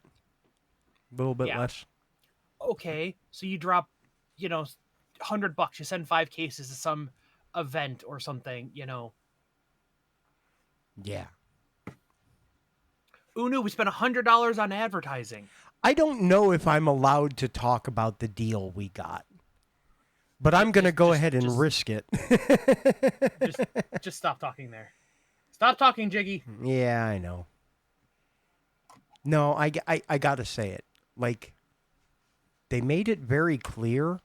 little bit less. okay, so you drop, $100, you send 5 cases to some event or something. Yeah. Unu, we spent $100 on advertising. I don't know if I'm allowed to talk about the deal we got, but I'm going to go ahead and risk it. just, just stop talking there. Stop talking, Jiggy. Yeah, I know. No, I got to say it. Like, they made it very clear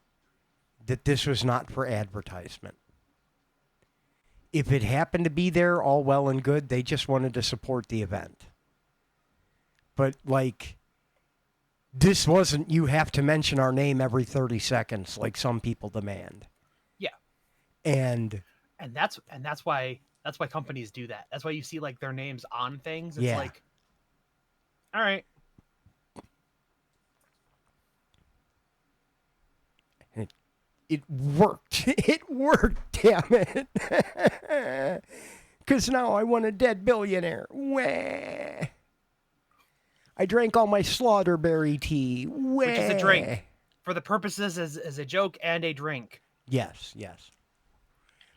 that this was not for advertisement. If it happened to be there, all well and good. They just wanted to support the event. But, like, this wasn't you have to mention our name every 30 seconds like some people demand. Yeah. And that's why companies do that. That's why you see like their names on things. It's like, all right. It worked. It worked, damn it. Because now I want a dead billionaire. Wah. I drank all my slaughterberry tea. Wah. Which is a drink. For the purposes as a joke and a drink. Yes.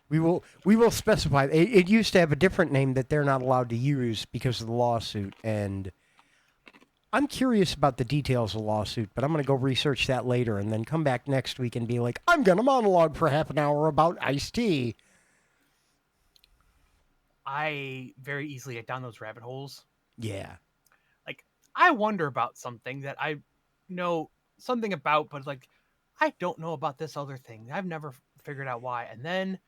We will specify. It used to have a different name that they're not allowed to use because of the lawsuit. And I'm curious about the details of the lawsuit, but I'm going to go research that later and then come back next week and be like, I'm going to monologue for half an hour about iced tea. I very easily get down those rabbit holes. Yeah. Like, I wonder about something that I know something about, but like, I don't know about this other thing. I've never figured out why. And then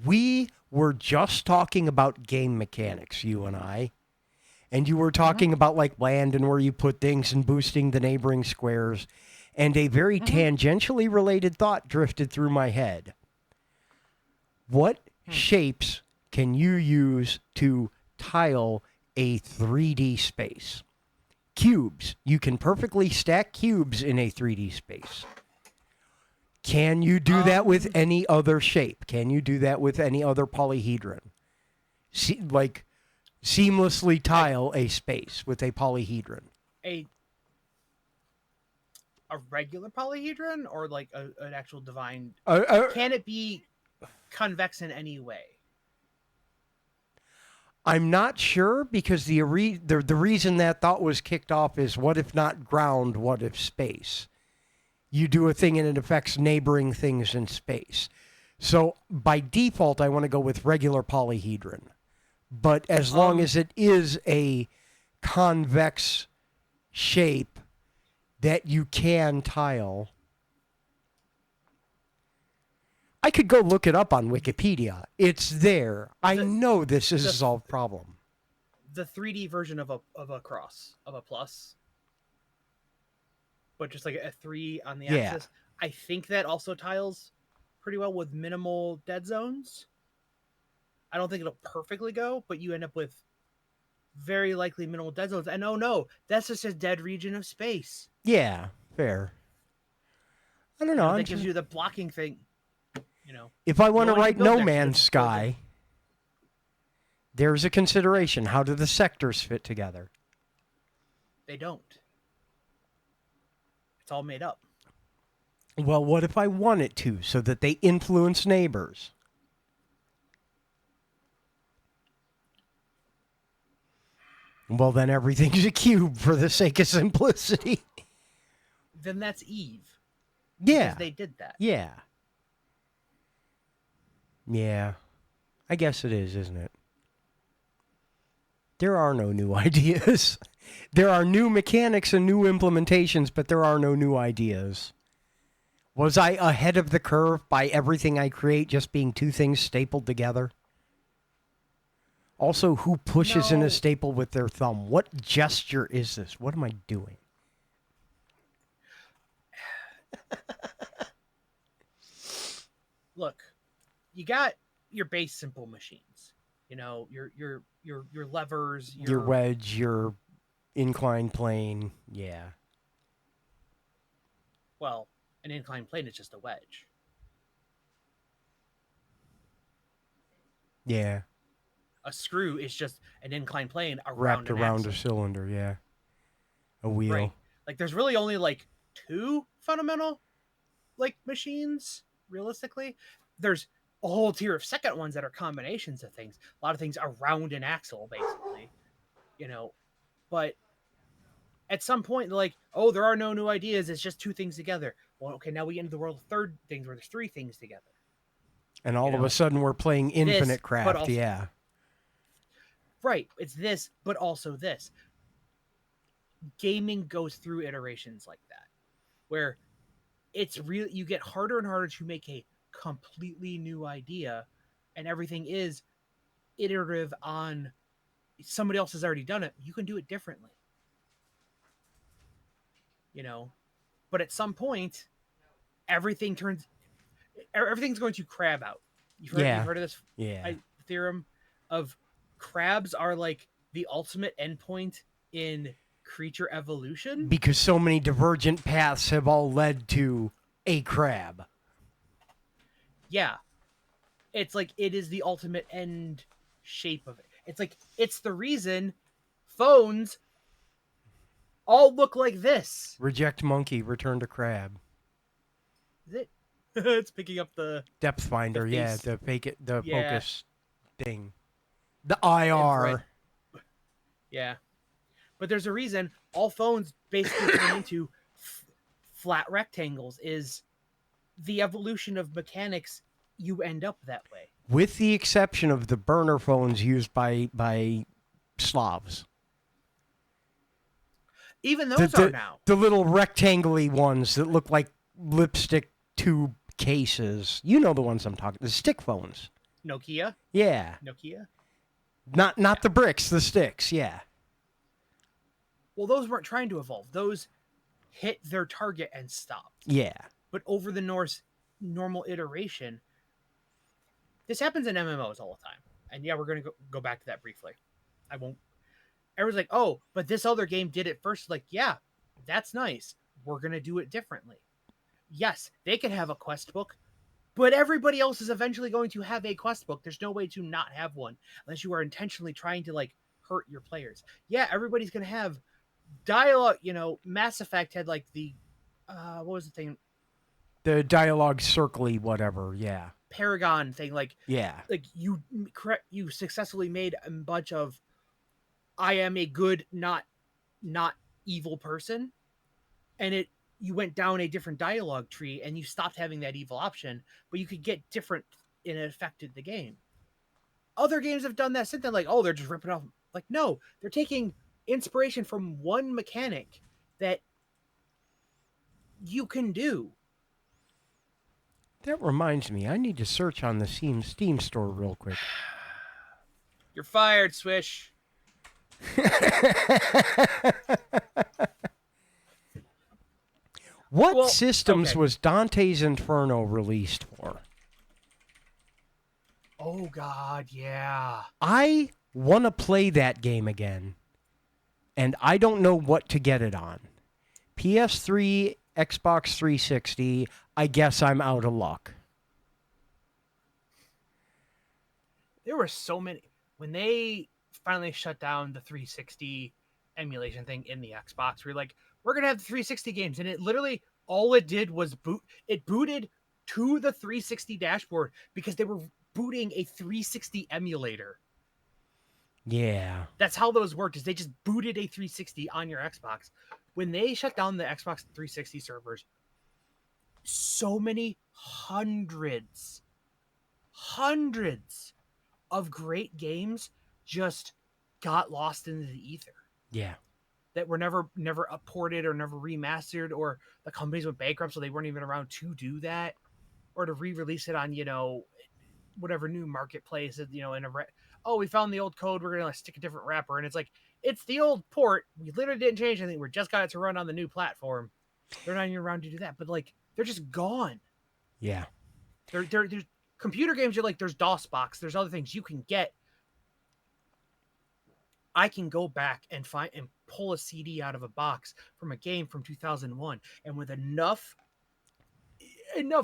we were just talking about game mechanics, you and I. And you were talking about like land and where you put things and boosting the neighboring squares. And a very tangentially related thought drifted through my head. What shapes can you use to tile a 3D space? Cubes. You can perfectly stack cubes in a 3D space. Can you do that with any other shape? Can you do that with any other polyhedron? Seamlessly tile a space with a polyhedron. A regular polyhedron or like an actual divine? Can it be convex in any way? I'm not sure because the reason that thought was kicked off is what if not ground, what if space? You do a thing and it affects neighboring things in space. So by default, I want to go with regular polyhedron. But as long as it is a convex shape that you can tile, I could go look it up on Wikipedia. It's there. I know this is a solved problem. The 3D version of a cross, of a plus, but just like a 3 on the axis. I think that also tiles pretty well with minimal dead zones. I don't think it'll perfectly go, but you end up with very likely minimal dead zones. And oh no, that's just a dead region of space. Yeah, fair. I don't know. That gives you the blocking thing. If I want to write No Man's Sky, there's a consideration. How do the sectors fit together? They don't. It's all made up. Well, what if I want it to, so that they influence neighbors? Well, then everything's a cube for the sake of simplicity. Then that's Eve. Yeah. Because they did that. Yeah. Yeah. I guess it is, isn't it? There are no new ideas. There are new mechanics and new implementations, but there are no new ideas. Was I ahead of the curve by everything I create just being two things stapled together? Also, who pushes in a staple with their thumb? What gesture is this? What am I doing? Look, you got your base simple machines. Your levers, your wedge, your inclined plane. Yeah. Well, an inclined plane is just a wedge. Yeah. A screw is just an inclined plane wrapped around a cylinder, yeah. A wheel. Right. Like there's really only like two fundamental like machines realistically. There's a whole tier of second ones that are combinations of things. A lot of things around an axle, basically, you know. But at some point, they're like, oh, there are no new ideas. It's just two things together. Well, okay, now we get into the world of third things where there's three things together. And You all of a know, sudden we're playing this, Infinite but Craft, also yeah. right. It's this, but also this. Gaming goes through iterations like that, where it's real. You get harder and harder to make a completely new idea, and everything is iterative on somebody else has already done it. You can do it differently, you know. But at some point, everything turns everything's going to crab out. You've Yeah. heard of this Yeah. theorem of crabs are like the ultimate endpoint in creature evolution. Because so many divergent paths have all led to a crab. Yeah, it's like it is the ultimate end shape of it. It's like it's the reason phones all look like this. Reject monkey, return to crab. Is it? It's picking up Depth the finder, yeah, face. the the Yeah, focus thing. The infrared. IR. Yeah, but there's a reason all phones basically turn into flat rectangles. Is the evolution of mechanics? You end up that way. With the exception of the burner phones used by Slavs. Even The, those are the, now. the little rectangle-y ones that look like lipstick tube cases. You know the ones I'm talking. The stick phones. Nokia. Yeah. Nokia. Not Yeah. the bricks, the sticks. Yeah. Well, those weren't trying to evolve. Those hit their target and stopped. Yeah. But over the normal iteration, this happens in MMOs all the time. And yeah, we're going to go back to that briefly. I won't. Everyone's like, oh, but this other game did it first. Like, yeah, that's nice. We're going to do it differently. Yes, they can have a quest book, but everybody else is eventually going to have a quest book. There's no way to not have one unless you are intentionally trying to like hurt your players. Yeah, everybody's going to have dialogue. You know, Mass Effect had like the what was the thing? The dialogue circly whatever. Yeah. Paragon thing. Like Yeah. you successfully made a bunch of I am a good, not evil person, and you went down a different dialogue tree and you stopped having that evil option, but you could get different and it affected the game. Other games have done that since then, like, oh, they're just ripping off. Like, no, they're taking inspiration from one mechanic that you can do. That reminds me, I need to search on the Steam store real quick. You're fired, Swish. What systems was Dante's Inferno released for? Oh, God, yeah. I want to play that game again, and I don't know what to get it on. PS3, Xbox 360, I guess I'm out of luck. There were so many. When they finally shut down the 360 emulation thing in the Xbox, we were like, we're going to have the 360 games. And it literally, all it did was booted to the 360 dashboard because they were booting a 360 emulator. Yeah. That's how those worked, is they just booted a 360 on your Xbox. When they shut down the Xbox 360 servers, so many hundreds of great games just got lost into the ether. Yeah. That were never ported or never remastered, or the companies went bankrupt, so they weren't even around to do that, or to re-release it on, you know, whatever new marketplace, you know, oh, we found the old code, we're gonna stick a different wrapper, and it's like, it's the old port, we literally didn't change anything, we just got it to run on the new platform. They're not even around to do that, but like, they're just gone. Yeah. There's computer games, you're like, there's DOSBox, there's other things you can get. I can go back and find and pull a CD out of a box from a game from 2001, and with enough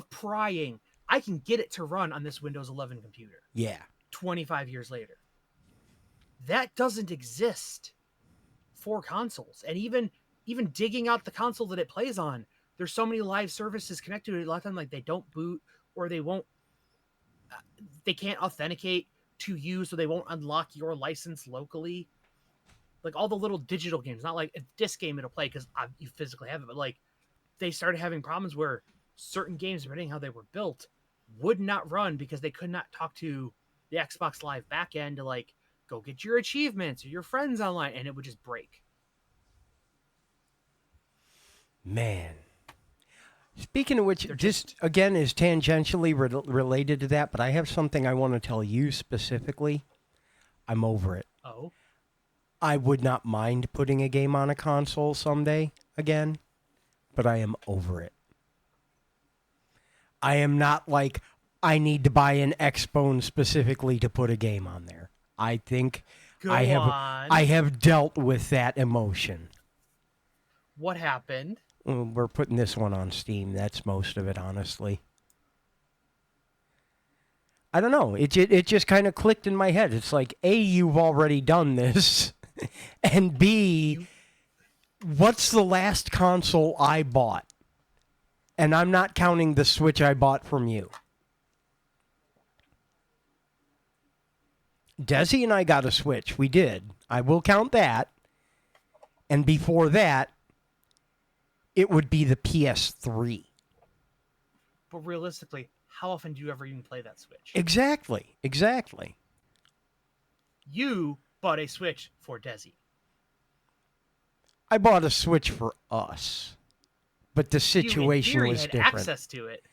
prying, I can get it to run on this Windows 11 computer. Yeah. 25 years later. That doesn't exist for consoles. And even digging out the console that it plays on, there's so many live services connected to it. A lot of times, like they don't boot or they can't authenticate to you, so they won't unlock your license locally. Like all the little digital games, not like a disc game it'll play because you physically have it, but like they started having problems where certain games, depending how they were built, would not run because they could not talk to the Xbox Live backend to like go get your achievements or your friends online, and it would just break. Man. Speaking of which, They're this just again is tangentially related to that, but I have something I want to tell you specifically. I'm over it. oh I would not mind putting a game on a console someday again, but I am over it. I am not like, I need to buy an Xbone specifically to put a game on there. I think go I on. have dealt with that emotion. What happened? We're putting this one on Steam. That's most of it, honestly. I don't know. It just kind of clicked in my head. It's like, A, you've already done this, and B, what's the last console I bought? And I'm not counting the Switch I bought from you. Desi and I got a Switch. We did. I will count that. And before that, it would be the PS3. But realistically, how often do you ever even play that Switch? Exactly. You bought a Switch for Desi. I bought a Switch for us. But the situation you, in theory, was had different. access to it.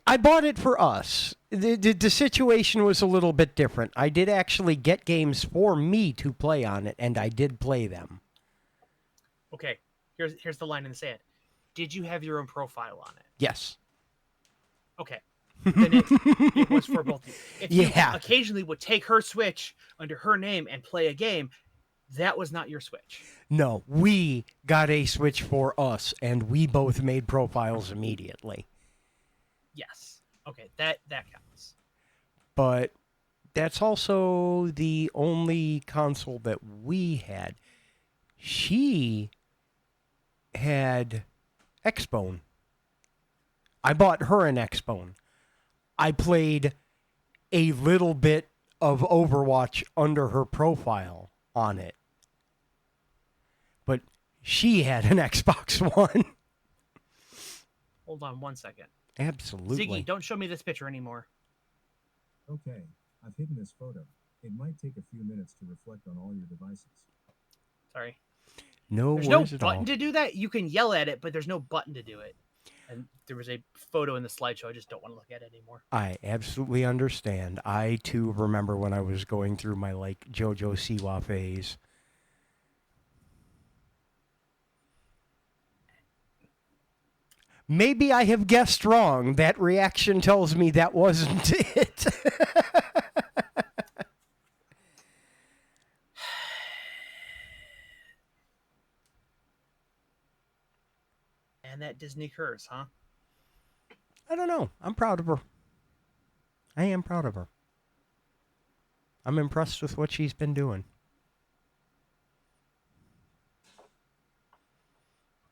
I bought it for us. The situation was a little bit different. I did actually get games for me to play on it, and I did play them. Okay, here's the line in the sand. Did you have your own profile on it? Yes. Okay. Then it was for both of you. If you Yeah. occasionally would take her Switch under her name and play a game, that was not your Switch. No, we got a Switch for us, and we both made profiles immediately. Yes. Okay, that counts. But that's also the only console that we had. She had Xbone. I bought her an Xbone. I played a little bit of Overwatch under her profile on it. But she had an Xbox One. Hold on one second. Absolutely. Ziggy, don't show me this picture anymore. Okay, I've hidden this photo. It might take a few minutes to reflect on all your devices. Sorry. No There's no worries at button all. to do that. You can yell at it, but there's no button to do it. And there was a photo in the slideshow. I just don't want to look at it anymore. I absolutely understand. I, too, remember when I was going through my, JoJo Siwa phase. Maybe I have guessed wrong. That reaction tells me that wasn't it. And that Disney curse, huh? I don't know. I'm proud of her. I am proud of her. I'm impressed with what she's been doing.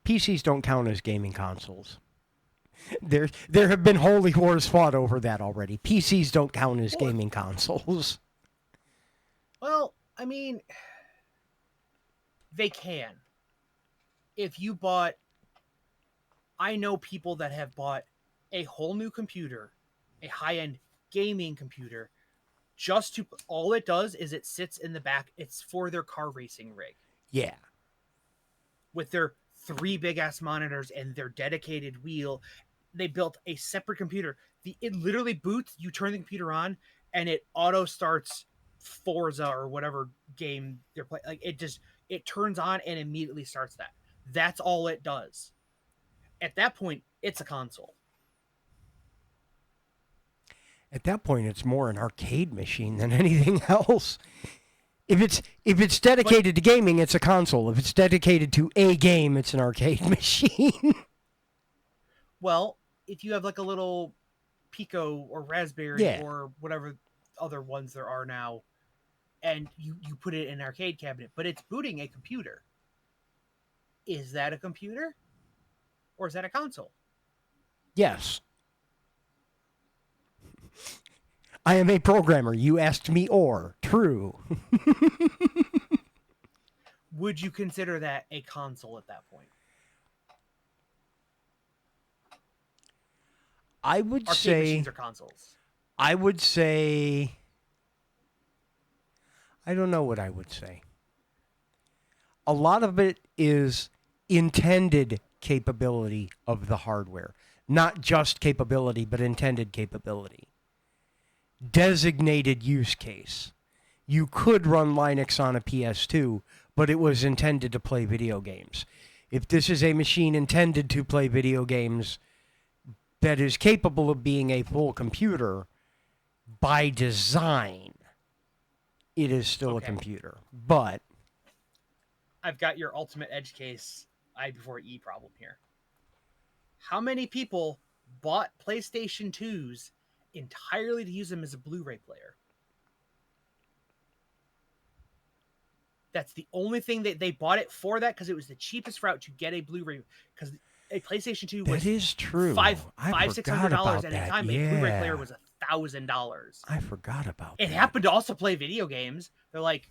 PCs don't count as gaming consoles. There have been holy wars fought over that already. PCs don't count as gaming consoles. Well, I mean, they can. If you bought, I know people that have bought a whole new computer, a high-end gaming computer, just to, all it does is it sits in the back. It's for their car racing rig. Yeah. With their 3 big-ass monitors and their dedicated wheel. They built a separate computer. It literally boots, you turn the computer on, and it auto starts Forza or whatever game they're playing. Like it turns on and immediately starts that. That's all it does. At that point, it's a console. At that point, it's more an arcade machine than anything else. If it's dedicated to gaming, it's a console. If it's dedicated to a game, it's an arcade machine. Well, if you have like a little Pico or Raspberry or whatever other ones there are now, and you put it in an arcade cabinet, but it's booting a computer. Is that a computer? Or is that a console? Yes. I am a programmer. You asked me or. True. Would you consider that a console at that point? I would Arcade say machines are consoles. I would say I don't know what I would say. A lot of it is intended capability of the hardware. Not just capability, but intended capability. Designated use case. You could run Linux on a PS2, but it was intended to play video games. If this is a machine intended to play video games that is capable of being a full computer, by design, it is still a Okay. computer. But I've got your ultimate edge case, I before E problem here. How many people bought PlayStation 2s entirely to use them as a Blu-ray player? That's the only thing that they bought it for, that because it was the cheapest route to get a Blu-ray, because a PlayStation 2 was that is true. $500, I forgot about $600 at that. a time. Yeah. A Blu-ray player was $1,000. I forgot about It that. happened to also play video games. They're like,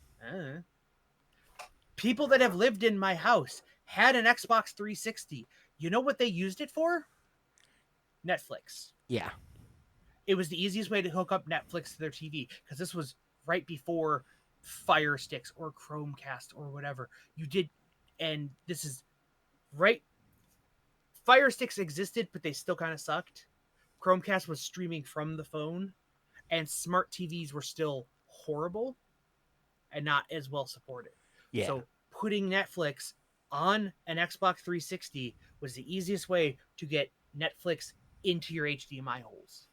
people that have lived in my house had an Xbox 360. You know what they used it for? Netflix. Yeah. It was the easiest way to hook up Netflix to their TV, because this was right before Fire Sticks or Chromecast or whatever. You did, and this is right. Fire Sticks existed, but they still kind of sucked. Chromecast was streaming from the phone, and smart TVs were still horrible and not as well supported. Yeah. So putting Netflix on an Xbox 360 was the easiest way to get Netflix into your HDMI holes.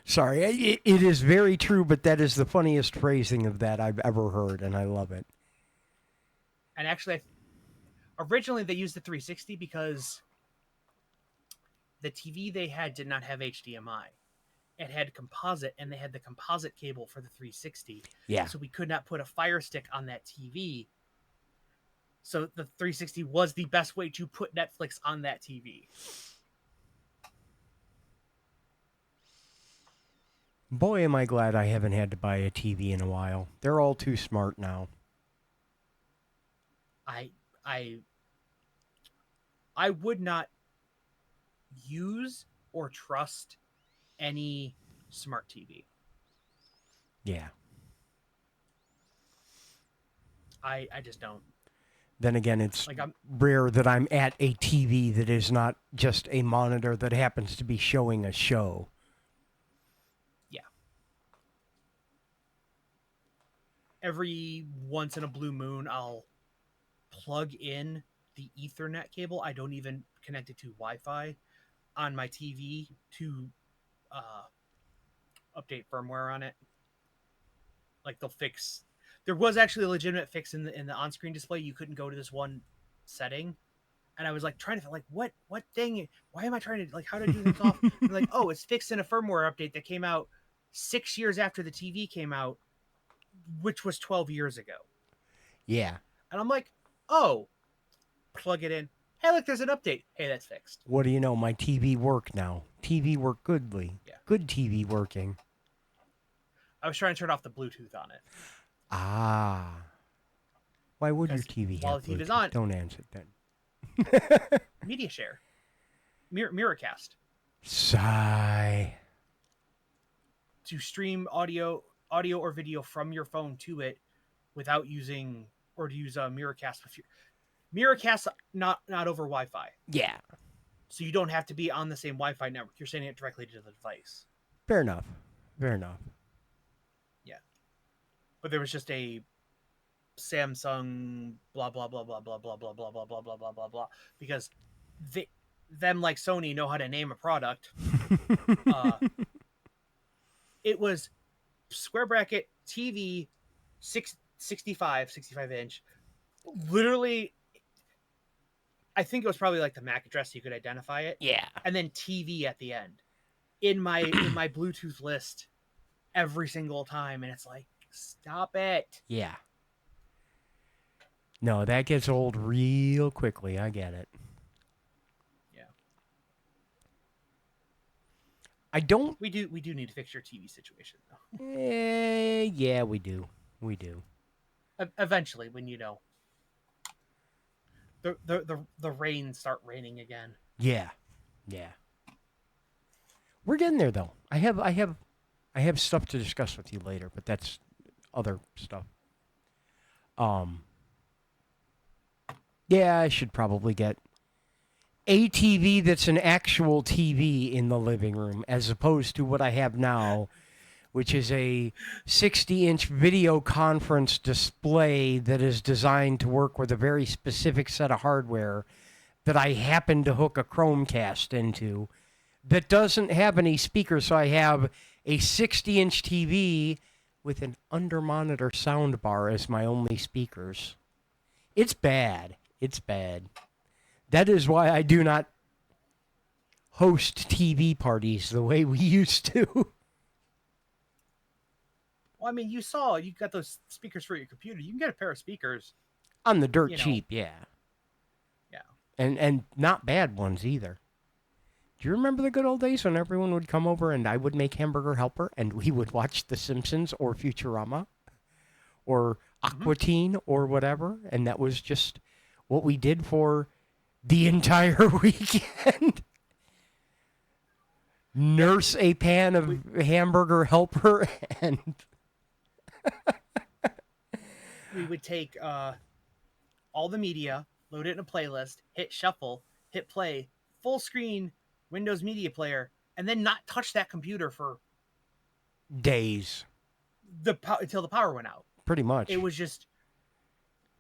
Sorry, it is very true, but that is the funniest phrasing of that I've ever heard, and I love it. And actually, originally they used the 360 because the TV they had did not have HDMI. It had composite, and they had the composite cable for the 360. Yeah. So we could not put a Fire Stick on that TV. So the 360 was the best way to put Netflix on that TV. Boy, am I glad I haven't had to buy a TV in a while. They're all too smart now. I would not use or trust any smart TV. Yeah. I just don't. Then again, it's Like rare that I'm at a TV that is not just a monitor that happens to be showing a show. Yeah. Every once in a blue moon, I'll plug in the Ethernet cable. I don't even connect it to Wi-Fi on my TV to update firmware on it. Like they'll fix. There was actually a legitimate fix in the on-screen display. You couldn't go to this one setting, and I was like trying to like what thing? Why am I trying to like how to do this off? And like, oh, it's fixed in a firmware update that came out 6 years after the TV came out, which was 12 years ago. Yeah. And I'm like, oh, plug it in. Hey, look, there's an update. Hey, that's fixed. What do you know? My TV work now. TV work goodly. Yeah. Good TV working. I was trying to turn off the Bluetooth on it. Ah. Why would your Because TV while have the TV is Bluetooth? on- Don't answer that. Media share. Miracast. Sigh. To stream audio or video from your phone to it without using, or to use Miracast. Miracast not over Wi-Fi. Yeah. So you don't have to be on the same Wi-Fi network. You're sending it directly to the device. Fair enough. Fair enough. But there was just a Samsung blah blah blah blah blah blah blah blah blah blah blah blah blah blah, because them like Sony know how to name a product. It was square bracket TV 65 inch. Literally, I think it was probably like the MAC address so you could identify it. Yeah. And then TV at the end in my Bluetooth list every single time, and it's like, stop it. Yeah. No, that gets old real quickly. I get it. Yeah. I don't. We do need to fix your TV situation though. Yeah, we do. We do. Eventually, when the rains start raining again. Yeah. Yeah. We're getting there though. I have stuff to discuss with you later, but that's other stuff. Yeah, I should probably get a TV that's an actual TV in the living room as opposed to what I have now, which is a 60-inch video conference display that is designed to work with a very specific set of hardware that I happen to hook a Chromecast into that doesn't have any speakers. So I have a 60-inch TV with an under-monitor soundbar as my only speakers. It's bad. It's bad. That is why I do not host TV parties the way we used to. Well, I mean, you got those speakers for your computer. You can get a pair of speakers On the dirt cheap, yeah. Yeah. And not bad ones either. Do you remember the good old days when everyone would come over and I would make Hamburger Helper and we would watch The Simpsons or Futurama or Aqua Teen or whatever? And that was just what we did for the entire weekend. Nurse a pan of Hamburger Helper and... We would take all the media, load it in a playlist, hit shuffle, hit play, full screen Windows Media Player, and then not touch that computer for days. Until the power went out. Pretty much. It was just,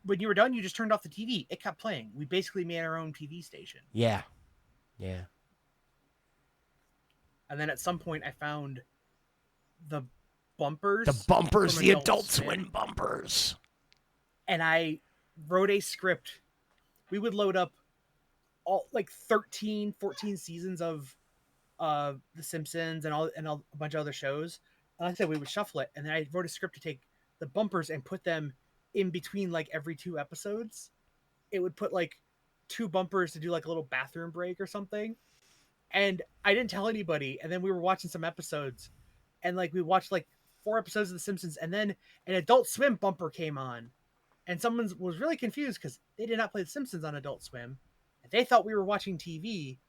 when you were done, you just turned off the TV. It kept playing. We basically made our own TV station. Yeah. Yeah. And then at some point, I found the bumpers. The bumpers, from the Adult Swim bumpers. And I wrote a script. We would load up all 13, 14 seasons of The Simpsons and a bunch of other shows. And like I said, we would shuffle it. And then I wrote a script to take the bumpers and put them in between every 2 episodes. It would put 2 bumpers to do a little bathroom break or something. And I didn't tell anybody. And then we were watching some episodes, and we watched 4 episodes of The Simpsons, and then an Adult Swim bumper came on, and someone was really confused because they did not play The Simpsons on Adult Swim, and they thought we were watching TV,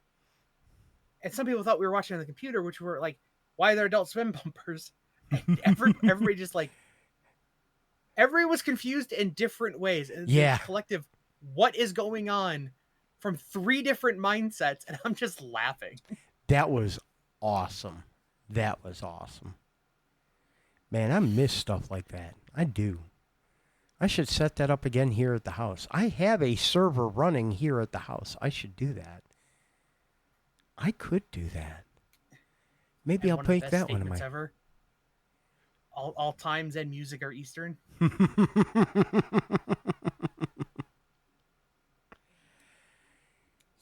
and some people thought we were watching on the computer, which were why are there Adult Swim bumpers? And everybody just everybody was confused in different ways, and yeah, collective, what is going on? From 3 different mindsets, and I'm just laughing. That was awesome. That was awesome. Man, I miss stuff like that. I do. I should set that up again here at the house. I have a server running here at the house. I should do that. I could do that. Maybe I'll make that one of my... Ever. All times and music are Eastern.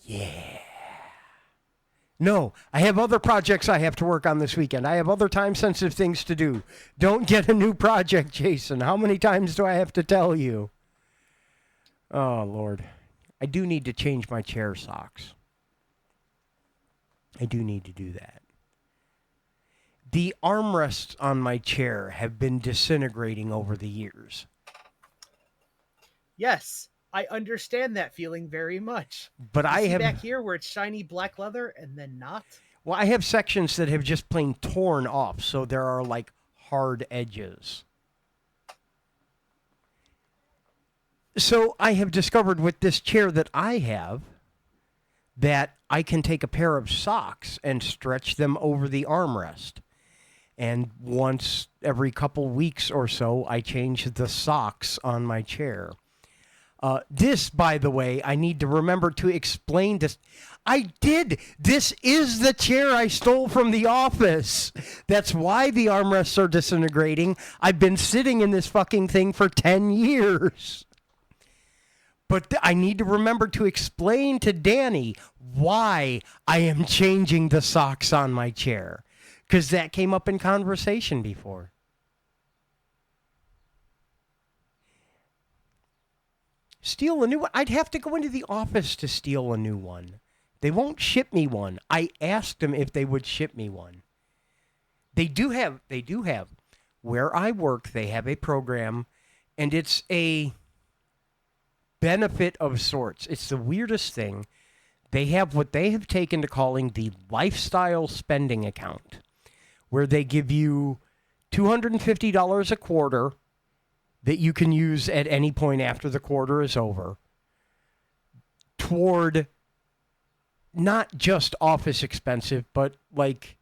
Yeah. No, I have other projects I have to work on this weekend. I have other time-sensitive things to do. Don't get a new project, Jason. How many times do I have to tell you? Oh, Lord. I do need to change my chair socks. I do need to do that. The armrests on my chair have been disintegrating over the years. Yes. I understand that feeling very much. But I have back here where it's shiny black leather and then not. Well, I have sections that have just plain torn off, so there are hard edges. So I have discovered with this chair that I have that I can take a pair of socks and stretch them over the armrest. And once every couple weeks or so, I change the socks on my chair. This, by the way, I need to remember to explain this. I did. This is the chair I stole from the office. That's why the armrests are disintegrating. I've been sitting in this fucking thing for 10 years. But I need to remember to explain to Danny why I am changing the socks on my chair. Because that came up in conversation before. Steal a new one? I'd have to go into the office to steal a new one. They won't ship me one. I asked them if they would ship me one. They do have, where I work, they have a program, and it's a benefit of sorts. It's the weirdest thing. They have what they have taken to calling the lifestyle spending account, where they give you $250 a quarter that you can use at any point after the quarter is over toward not just office expensive, but like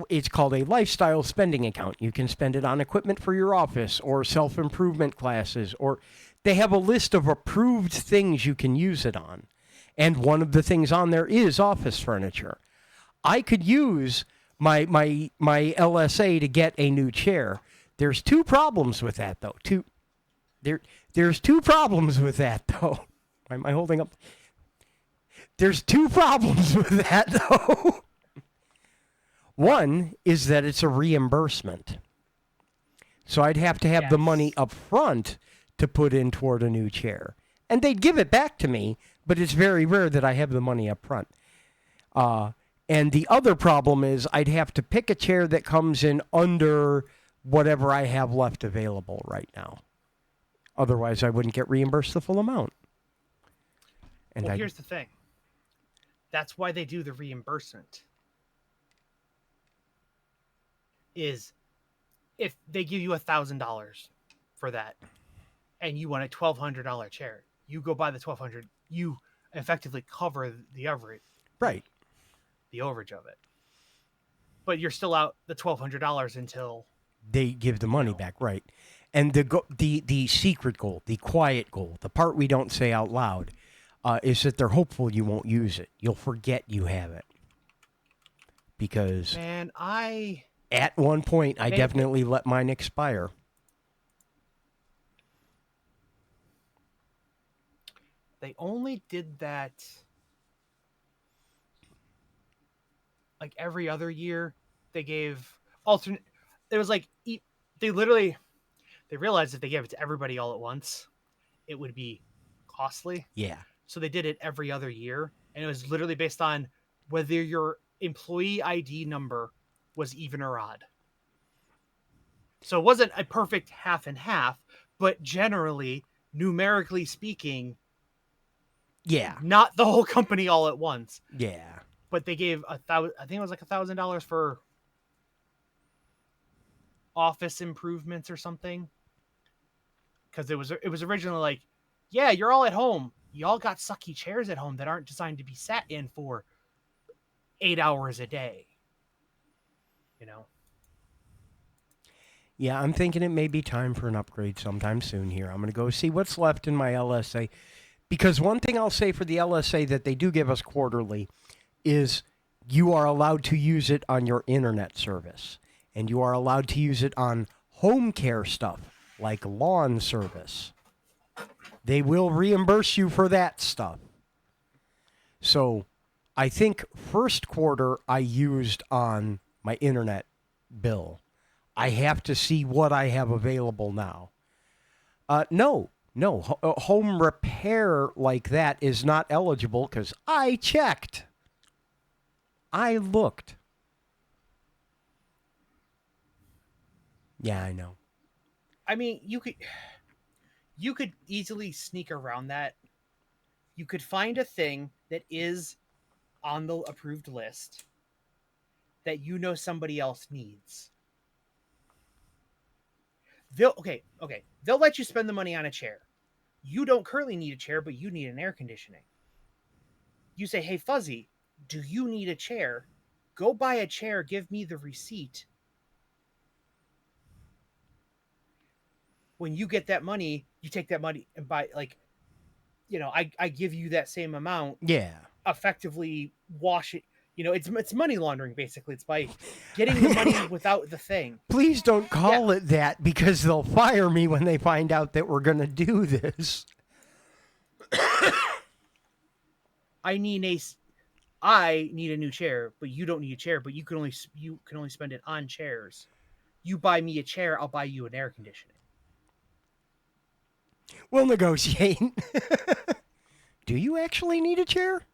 it's called a lifestyle spending account. You can spend it on equipment for your office or self-improvement classes, or they have a list of approved things you can use it on. And one of the things on there is office furniture. I could use my LSA to get a new chair. There's two problems with that, though. There's two problems with that, though. Why am I holding up? There's two problems with that, though. One is that it's a reimbursement. So I'd have to have the money up front to put in toward a new chair. And they'd give it back to me, but it's very rare that I have the money up front. And the other problem is I'd have to pick a chair that comes in under whatever I have left available right now. Otherwise, I wouldn't get reimbursed the full amount. And well, here's the thing. That's why they do the reimbursement. Is if they give you $1,000 for that, and you want a $1,200 chair, you go buy the $1,200. You effectively cover the overage, right? The overage of it, but you're still out the $1,200 until they give the money back, right? And the secret goal, the quiet goal, the part we don't say out loud, is that they're hopeful you won't use it. You'll forget you have it. Because at one point, I definitely let mine expire. They only did that like every other year. They gave alternate. It was like they realized if they gave it to everybody all at once, it would be costly. Yeah. So they did it every other year, and it was literally based on whether your employee ID number was even or odd. So it wasn't a perfect half and half, but generally, numerically speaking, yeah, not the whole company all at once. Yeah. But they gave I think it was like $1,000 for office improvements or something. Because it was originally like, yeah, you're all at home. Y'all got sucky chairs at home that aren't designed to be sat in for 8 hours a day. You know? Yeah, I'm thinking it may be time for an upgrade sometime soon here. I'm going to go see what's left in my LSA. Because one thing I'll say for the LSA that they do give us quarterly is you are allowed to use it on your internet service. And you are allowed to use it on home care stuff, like lawn service. They will reimburse you for that stuff. So I think first quarter I used on my internet bill. I have to see what I have available now. No, home repair like that is not eligible because I checked. I looked. Yeah, I know. I mean, you could easily sneak around that. You could find a thing that is on the approved list that you know somebody else needs. They'll let you spend the money on a chair. You don't currently need a chair, but you need an air conditioning. You say, hey, Fuzzy, do you need a chair? Go buy a chair, give me the receipt. When you get that money, you take that money and buy, like, you know, I give you that same amount. Yeah. Effectively wash it. You know, it's money laundering, basically. It's by getting the money without the thing. Please don't call it that because they'll fire me when they find out that we're going to do this. I need a new chair, but you don't need a chair, but you can only spend it on chairs. You buy me a chair, I'll buy you an air conditioning. We'll negotiate. Do you actually need a chair?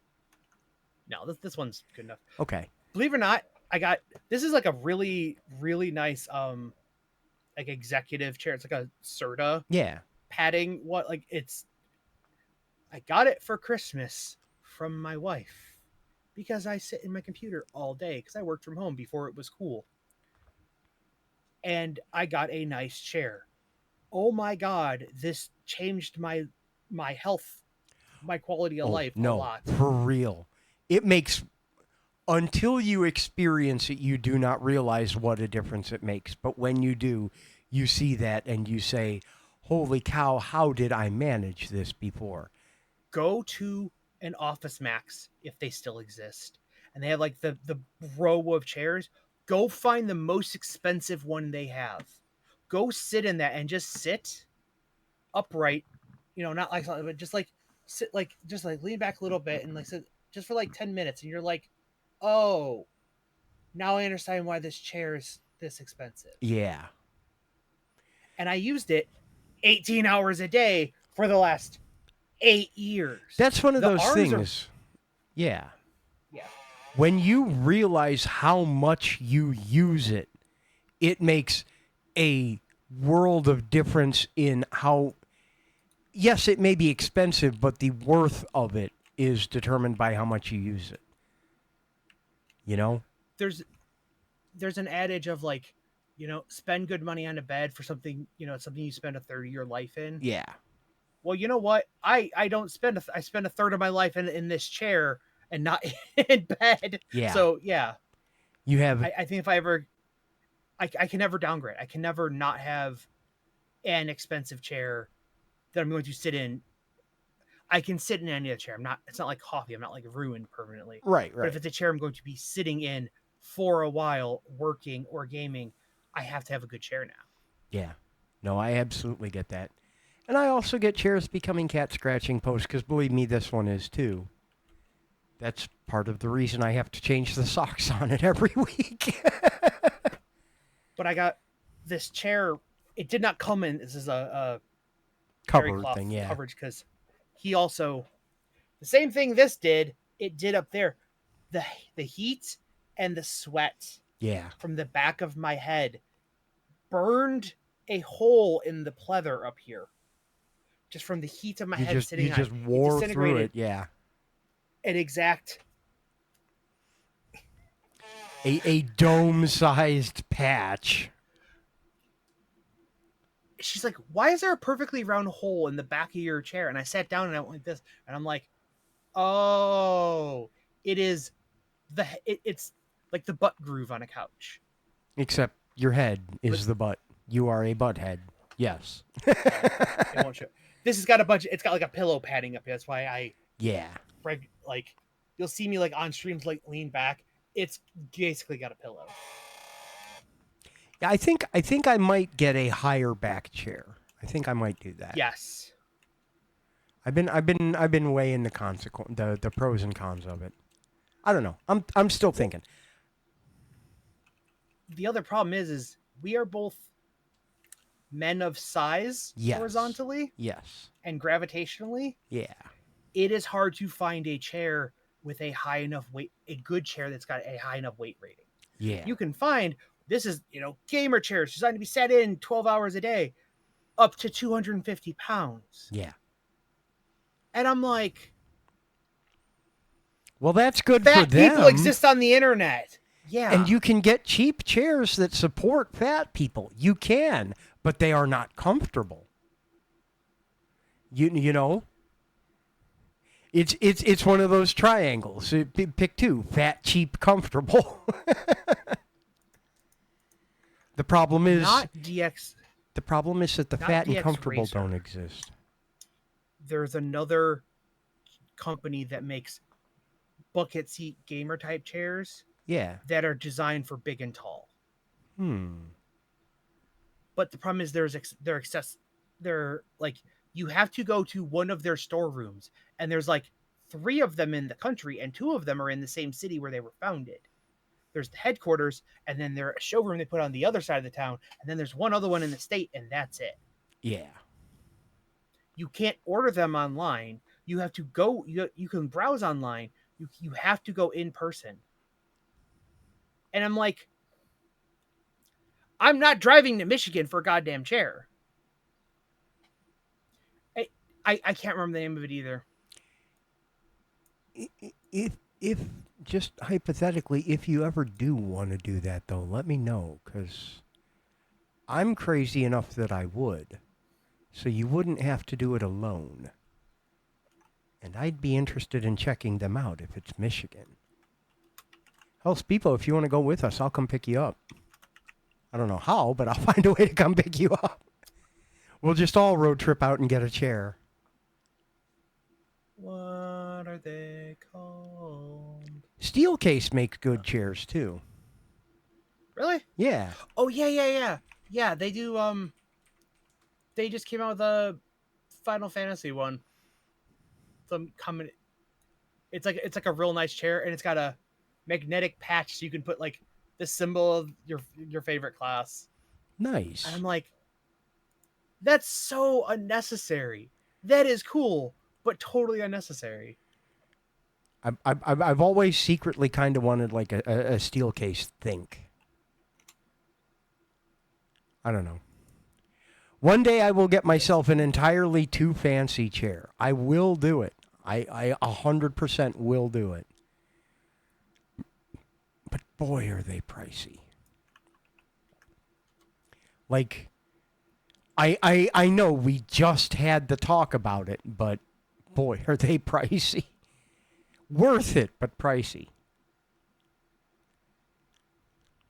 No, this one's good enough. Okay. Believe it or not, I got this is like a really really nice like executive chair. It's like a Serta Yeah. padding. What like it's I got it for Christmas from my wife because I sit in my computer all day because I worked from home before it was cool. And I got a nice chair. Oh my god, this changed my health, my quality of Oh, life a no. lot. For real. It makes, until you experience it, you do not realize what a difference it makes. But when you do, you see that and you say, holy cow, how did I manage this before? Go to an Office Max if they still exist, and they have like the row of chairs. Go find the most expensive one they have. Go sit in that and just sit upright, not like something, but just like sit like just like lean back a little bit and like sit just for like 10 minutes, and you're like, oh, now I understand why this chair is this expensive. Yeah. And I used it 18 hours a day for the last 8 years. That's one of The those arms are things. Yeah. yeah. When you realize how much you use it, it makes a world of difference in how, yes, it may be expensive, but the worth of it is determined by how much you use it. You know? There's an adage of like, spend good money on a bed for something, something you spend a third of your life in. Yeah. Well, you know what? I don't spend I spend a third of my life in this chair and not in bed. Yeah. So yeah, You have, I think if I ever I can never downgrade. I can never not have an expensive chair that I'm going to sit in. I can sit in any other chair. It's not like coffee. I'm not like ruined permanently. right, But if right. it's a chair I'm going to be sitting in for a while, working or gaming, I have to have a good chair now. Yeah. No, I absolutely get that. And I also get chairs becoming cat scratching posts because believe me, this one is too. That's part of the reason I have to change the socks on it every week. But I got this chair. It did not come in. This is a terry Cover cloth thing, yeah. coverage because he also the same thing this did. It did up there. The the heat and the sweat Yeah. from the back of my head burned a hole in the pleather up here. Just from the heat of my You head just sitting you on just it. It wore through disintegrated it, yeah. an exact. A dome-sized patch. She's like, "Why is there a perfectly round hole in the back of your chair?" And I sat down and I went like this, and I'm like, "Oh, it is it's like the butt groove on a couch." Except your head But is the butt. You are a butt head. Yes. it won't show. This has got a bunch. It's got like a pillow padding up here. That's why I Yeah. like. You'll see me like on streams like lean back. It's basically got a pillow. Yeah, I think I might get a higher back chair. I think I might do that. Yes. I've been weighing the pros and cons of it. I don't know. I'm still thinking. The other problem is we are both men of size Yes. horizontally Yes. and gravitationally. Yeah. It is hard to find a chair with a high enough weight, a good chair that's got a high enough weight rating. Yeah. You can find this is, gamer chairs designed to be sat in 12 hours a day, up to 250 pounds. Yeah. And I'm like, Well, that's good for fat them. people exist on the internet. Yeah. And you can get cheap chairs that support fat people. You can, but they are not comfortable. You know? It's one of those triangles. Pick two: fat, cheap, comfortable. The problem is not DX. the problem is that the not fat and DX comfortable Racer. don't exist. There's another company that makes bucket seat gamer type chairs Yeah. that are designed for big and tall. But the problem is they're like you have to go to one of their storerooms, and there's like 3 of them in the country, and 2 of them are in the same city where they were founded. There's the headquarters, and then there's a showroom they put on the other side of the town, and then there's one other one in the state, and that's it. Yeah. You can't order them online. You have to go. You can browse online. You have to go in person. And I'm like, I'm not driving to Michigan for a goddamn chair. I can't remember the name of it either. If just hypothetically, if you ever do want to do that, though, let me know, because I'm crazy enough that I would. So you wouldn't have to do it alone. And I'd be interested in checking them out if it's Michigan. Hell, Speepo, if you want to go with us, I'll come pick you up. I don't know how, but I'll find a way to come pick you up. We'll just all road trip out and get a chair. What are they called? Steelcase makes good chairs, too. Really? Yeah. Oh yeah. They do. They just came out with a Final Fantasy one. Some coming. It's like a real nice chair, and it's got a magnetic patch, so you can put like the symbol of your favorite class. Nice. And I'm like, that's so unnecessary. That is cool, but totally unnecessary. I've always secretly kind of wanted like a steel case think. I don't know. One day I will get myself an entirely too fancy chair. I will do it. I 100% will do it. But boy, are they pricey. Like, I know we just had the talk about it, but boy, are they pricey. Worth it, but pricey.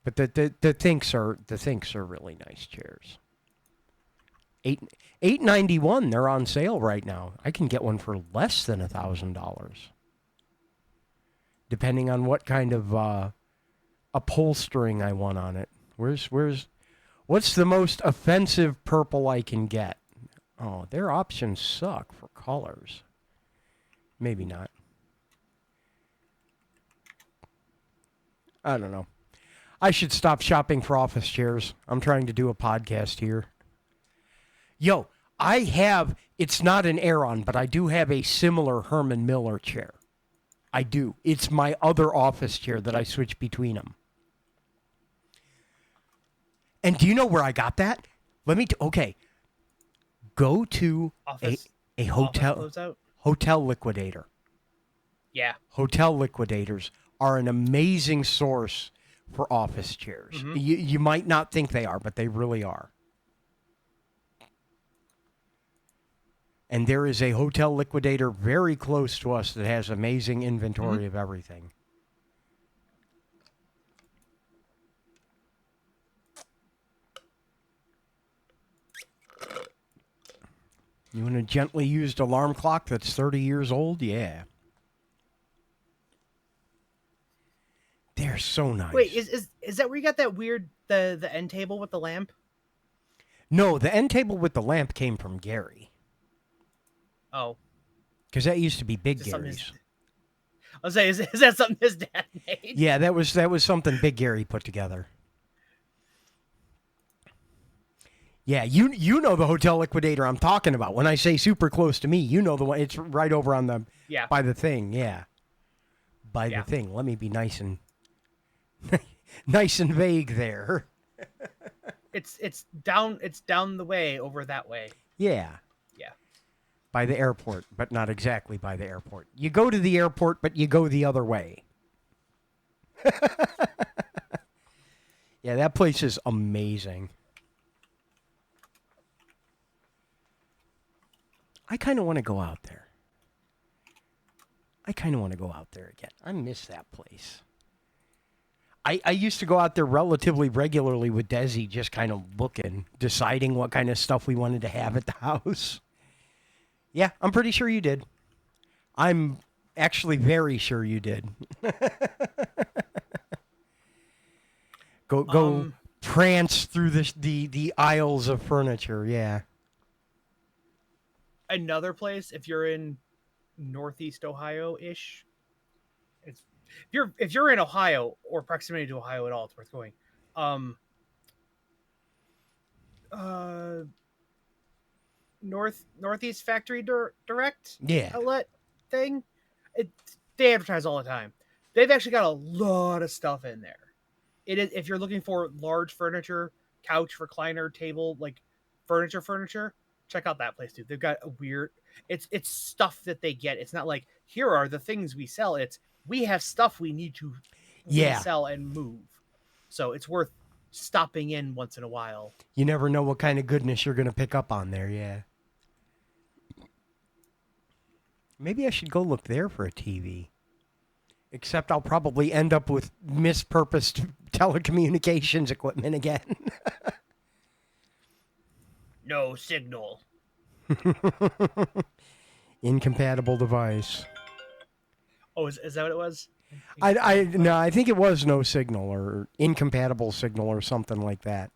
But the Thinks are really nice chairs. $891. They're on sale right now. I can get one for less than $1,000, depending on what kind of upholstering I want on it. What's the most offensive purple I can get? Oh, their options suck for colors. Maybe not. I don't know. I should stop shopping for office chairs. I'm trying to do a podcast here. Yo, it's not an Aeron, but I do have a similar Herman Miller chair. I do. It's my other office chair that I switch between them. And do you know where I got that? Okay. Go to a hotel liquidator. Yeah. Hotel liquidators are an amazing source for office chairs. Mm-hmm. You might not think they are, but they really are. And there is a hotel liquidator very close to us that has amazing inventory of everything. You want a gently used alarm clock that's 30 years old? Yeah. They're so nice. Wait, is that where you got that weird the end table with the lamp? No, the end table with the lamp came from Gary. Oh. Because that used to be Big Gary's. I was saying, is that something his dad made? Yeah, that was something Big Gary put together. Yeah, you know the hotel liquidator I'm talking about. When I say super close to me, you know the one. It's right over on the by the thing. Yeah, by the thing. Let me be nice and nice and vague there. It's down the way over that way. Yeah. Yeah. By the airport, but not exactly by the airport. You go to the airport, but you go the other way. Yeah, that place is amazing. I kind of want to go out there. Again. I miss that place. I used to go out there relatively regularly with Desi, just kind of looking, deciding what kind of stuff we wanted to have at the house. Yeah, I'm pretty sure you did. I'm actually very sure you did. Go prance through the aisles of furniture, yeah. Another place, if you're in Northeast Ohio-ish, if you're in Ohio or proximity to Ohio at all, it's worth going. Northeast Factory Direct Yeah. outlet thing. They advertise all the time. They've actually got a lot of stuff in there. It is if you're looking for large furniture, couch, recliner, table, like furniture. Check out that place too. They've got a weird. It's stuff that they get. It's not like here are the things we sell. It's we have stuff we need to Yeah. resell and move. So it's worth stopping in once in a while. You never know what kind of goodness you're going to pick up on there, yeah. Maybe I should go look there for a TV. Except I'll probably end up with mispurposed telecommunications equipment again. No signal. Incompatible device. Oh, is that what it was? I think it was no signal or incompatible signal or something like that.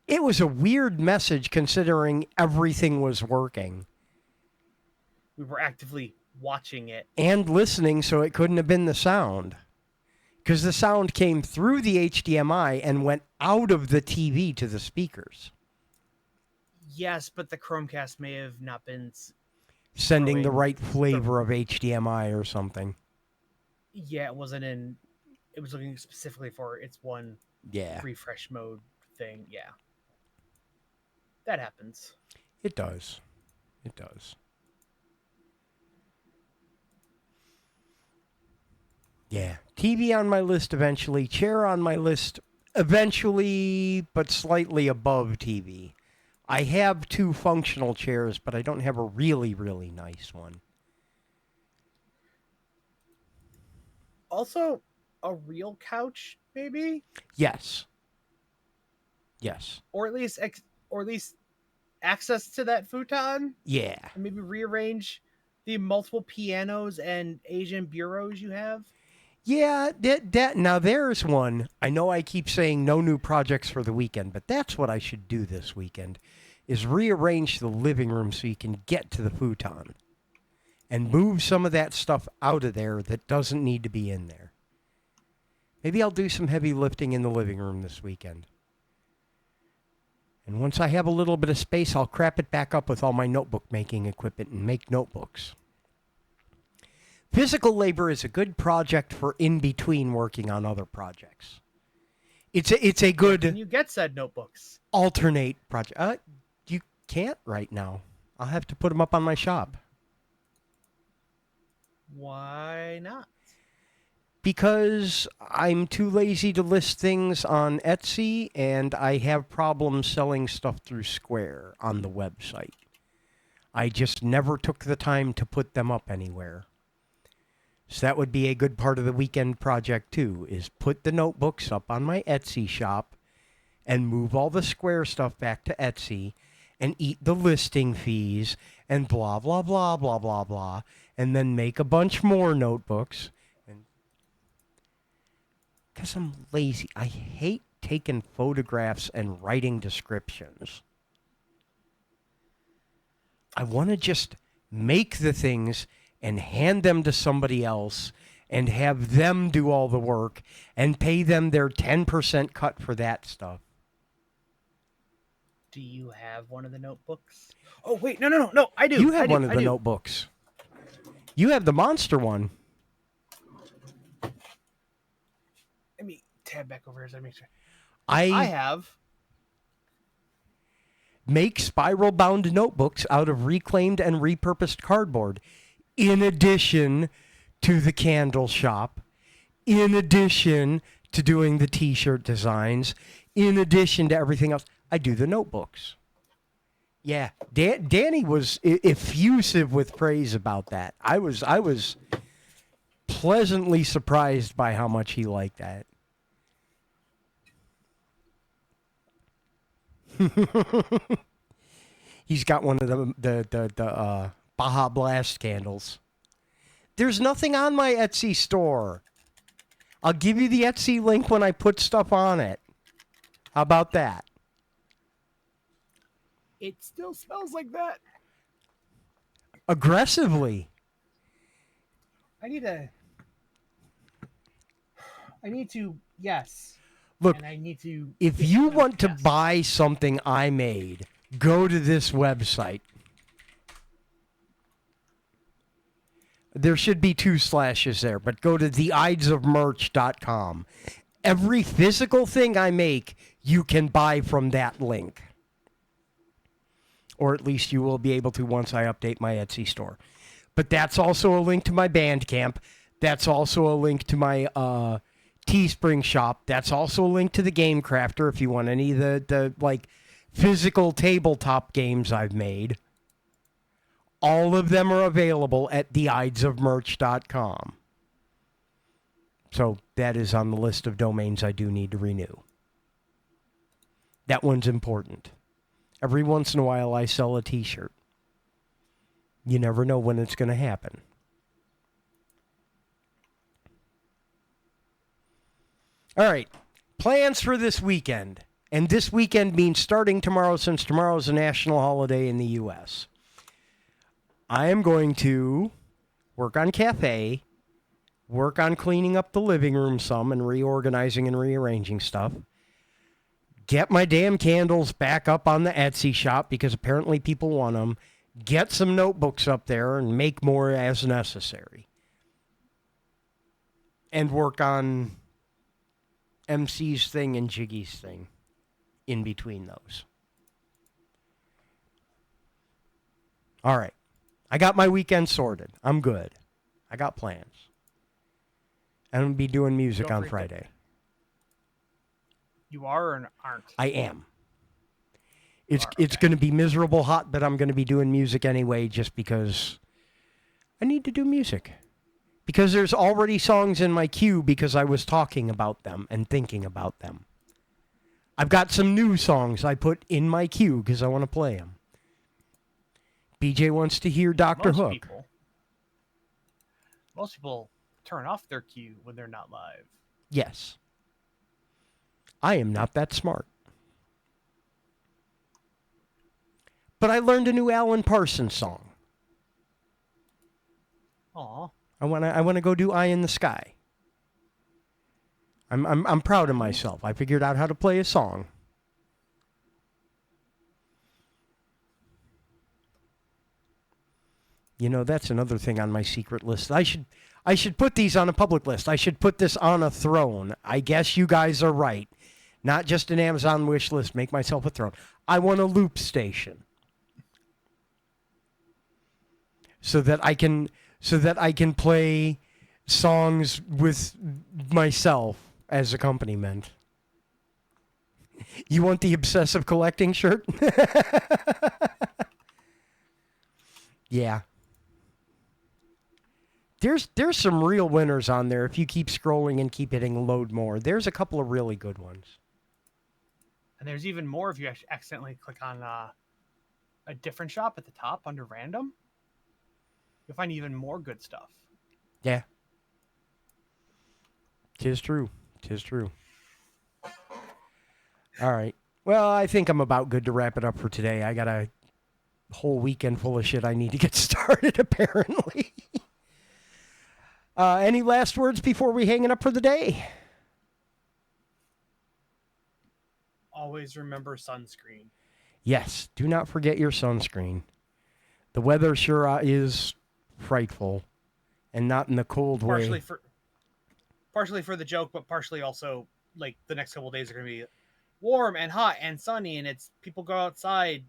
It was a weird message considering everything was working. We were actively watching it. And listening, so it couldn't have been the sound. Because the sound came through the HDMI and went out of the TV to the speakers. Yes, but the Chromecast may have not been Sending the right flavor of HDMI or something. Yeah, it wasn't in. It was looking specifically for its one refresh mode thing. Yeah. That happens. It does. It does. Yeah. TV on my list eventually. Chair on my list eventually, but slightly above TV. I have 2 functional chairs, but I don't have a really, really nice one. Also, a real couch, maybe? Yes. Yes. Or at least access to that futon? Yeah. And maybe rearrange the multiple pianos and Asian bureaus you have? Yeah, that now there's one. I know I keep saying no new projects for the weekend, but that's what I should do this weekend, is rearrange the living room so you can get to the futon and move some of that stuff out of there that doesn't need to be in there. Maybe I'll do some heavy lifting in the living room this weekend. And once I have a little bit of space, I'll crap it back up with all my notebook making equipment and make notebooks. Physical labor is a good project for in between working on other projects. It's a good. Can you get said notebooks? Alternate project. You can't right now. I'll have to put them up on my shop. Why not? Because I'm too lazy to list things on Etsy, and I have problems selling stuff through Square on the website. I just never took the time to put them up anywhere. So that would be a good part of the weekend project too, is put the notebooks up on my Etsy shop and move all the Square stuff back to Etsy and eat the listing fees and blah, blah, blah, blah, blah, blah, and then make a bunch more notebooks. Because I'm lazy. I hate taking photographs and writing descriptions. I want to just make the things and hand them to somebody else and have them do all the work and pay them their 10% cut for that stuff. Do you have one of the notebooks? Oh, wait, no, I do. You have one of the notebooks. You have the monster one. Let me tab back over here so I make sure. I have. Make spiral-bound notebooks out of reclaimed and repurposed cardboard. In addition to the candle shop, in addition to doing the t-shirt designs, in addition to everything else, I do the notebooks. Yeah, Danny was effusive with praise about that. I was pleasantly surprised by how much he liked that. He's got one of the Baja Blast candles. There's nothing on my Etsy store. I'll give you the Etsy link when I put stuff on it. How about that? It still smells like that. Aggressively. I need to, yes. Look, and I need to. if you want to buy something I made, go to this website. There should be 2 slashes there, but go to theidesofmerch.com. Every physical thing I make, you can buy from that link. Or at least you will be able to once I update my Etsy store. But that's also a link to my Bandcamp. That's also a link to my Teespring shop. That's also a link to the Game Crafter if you want any of the like physical tabletop games I've made. All of them are available at theidesofmerch.com. So that is on the list of domains I do need to renew. That one's important. Every once in a while I sell a t-shirt. You never know when it's going to happen. All right. Plans for this weekend. And this weekend means starting tomorrow, since tomorrow is a national holiday in the U.S. I am going to work on Cafe, work on cleaning up the living room some and reorganizing and rearranging stuff. Get my damn candles back up on the Etsy shop because apparently people want them. Get some notebooks up there and make more as necessary. And work on MC's thing and Jiggy's thing in between those. All right. I got my weekend sorted. I'm good. I got plans. I'm going to be doing music on Friday. You are or aren't? I am. It's going to be miserable hot, but I'm going to be doing music anyway just because I need to do music. Because there's already songs in my queue because I was talking about them and thinking about them. I've got some new songs I put in my queue because I want to play them. BJ wants to hear Dr. Hook. Most people turn off their queue when they're not live. Yes. I am not that smart. But I learned a new Alan Parsons song. Aw. I want to go do Eye in the Sky. I'm proud of myself. I figured out how to play a song. You know, that's another thing on my secret list. I should put these on a public list. I should put this on a throne. I guess you guys are right. Not just an Amazon wish list. Make myself a throne. I want a loop station. So that I can play songs with myself as accompaniment. You want the obsessive collecting shirt? Yeah. There's some real winners on there if you keep scrolling and keep hitting load more. There's a couple of really good ones. And there's even more if you accidentally click on a different shop at the top under random. You'll find even more good stuff. Yeah. 'Tis true. 'Tis true. All right. Well, I think I'm about good to wrap it up for today. I got a whole weekend full of shit I need to get started, apparently. Any last words before we hang it up for the day? Always remember sunscreen. Yes. Do not forget your sunscreen. The weather sure is frightful, and not in the cold way. Partially for the joke, but partially also like the next couple of days are going to be warm and hot and sunny, and it's people go outside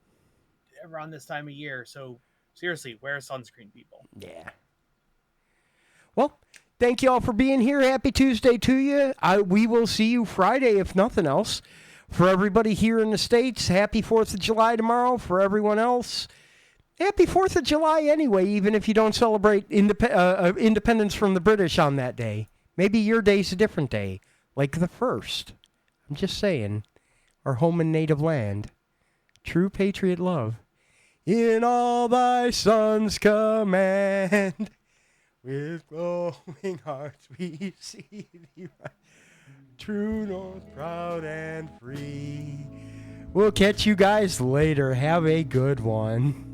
around this time of year. So seriously, wear sunscreen, people. Yeah. Well, thank you all for being here. Happy Tuesday to you. We will see you Friday, if nothing else. For everybody here in the States, happy 4th of July tomorrow. For everyone else, happy 4th of July anyway, even if you don't celebrate independence from the British on that day. Maybe your day's a different day, like the 1st. I'm just saying, our home and native land. True patriot love. In all thy son's command, with glowing hearts we see thee rise. True north, proud and free. We'll catch you guys later. Have a good one.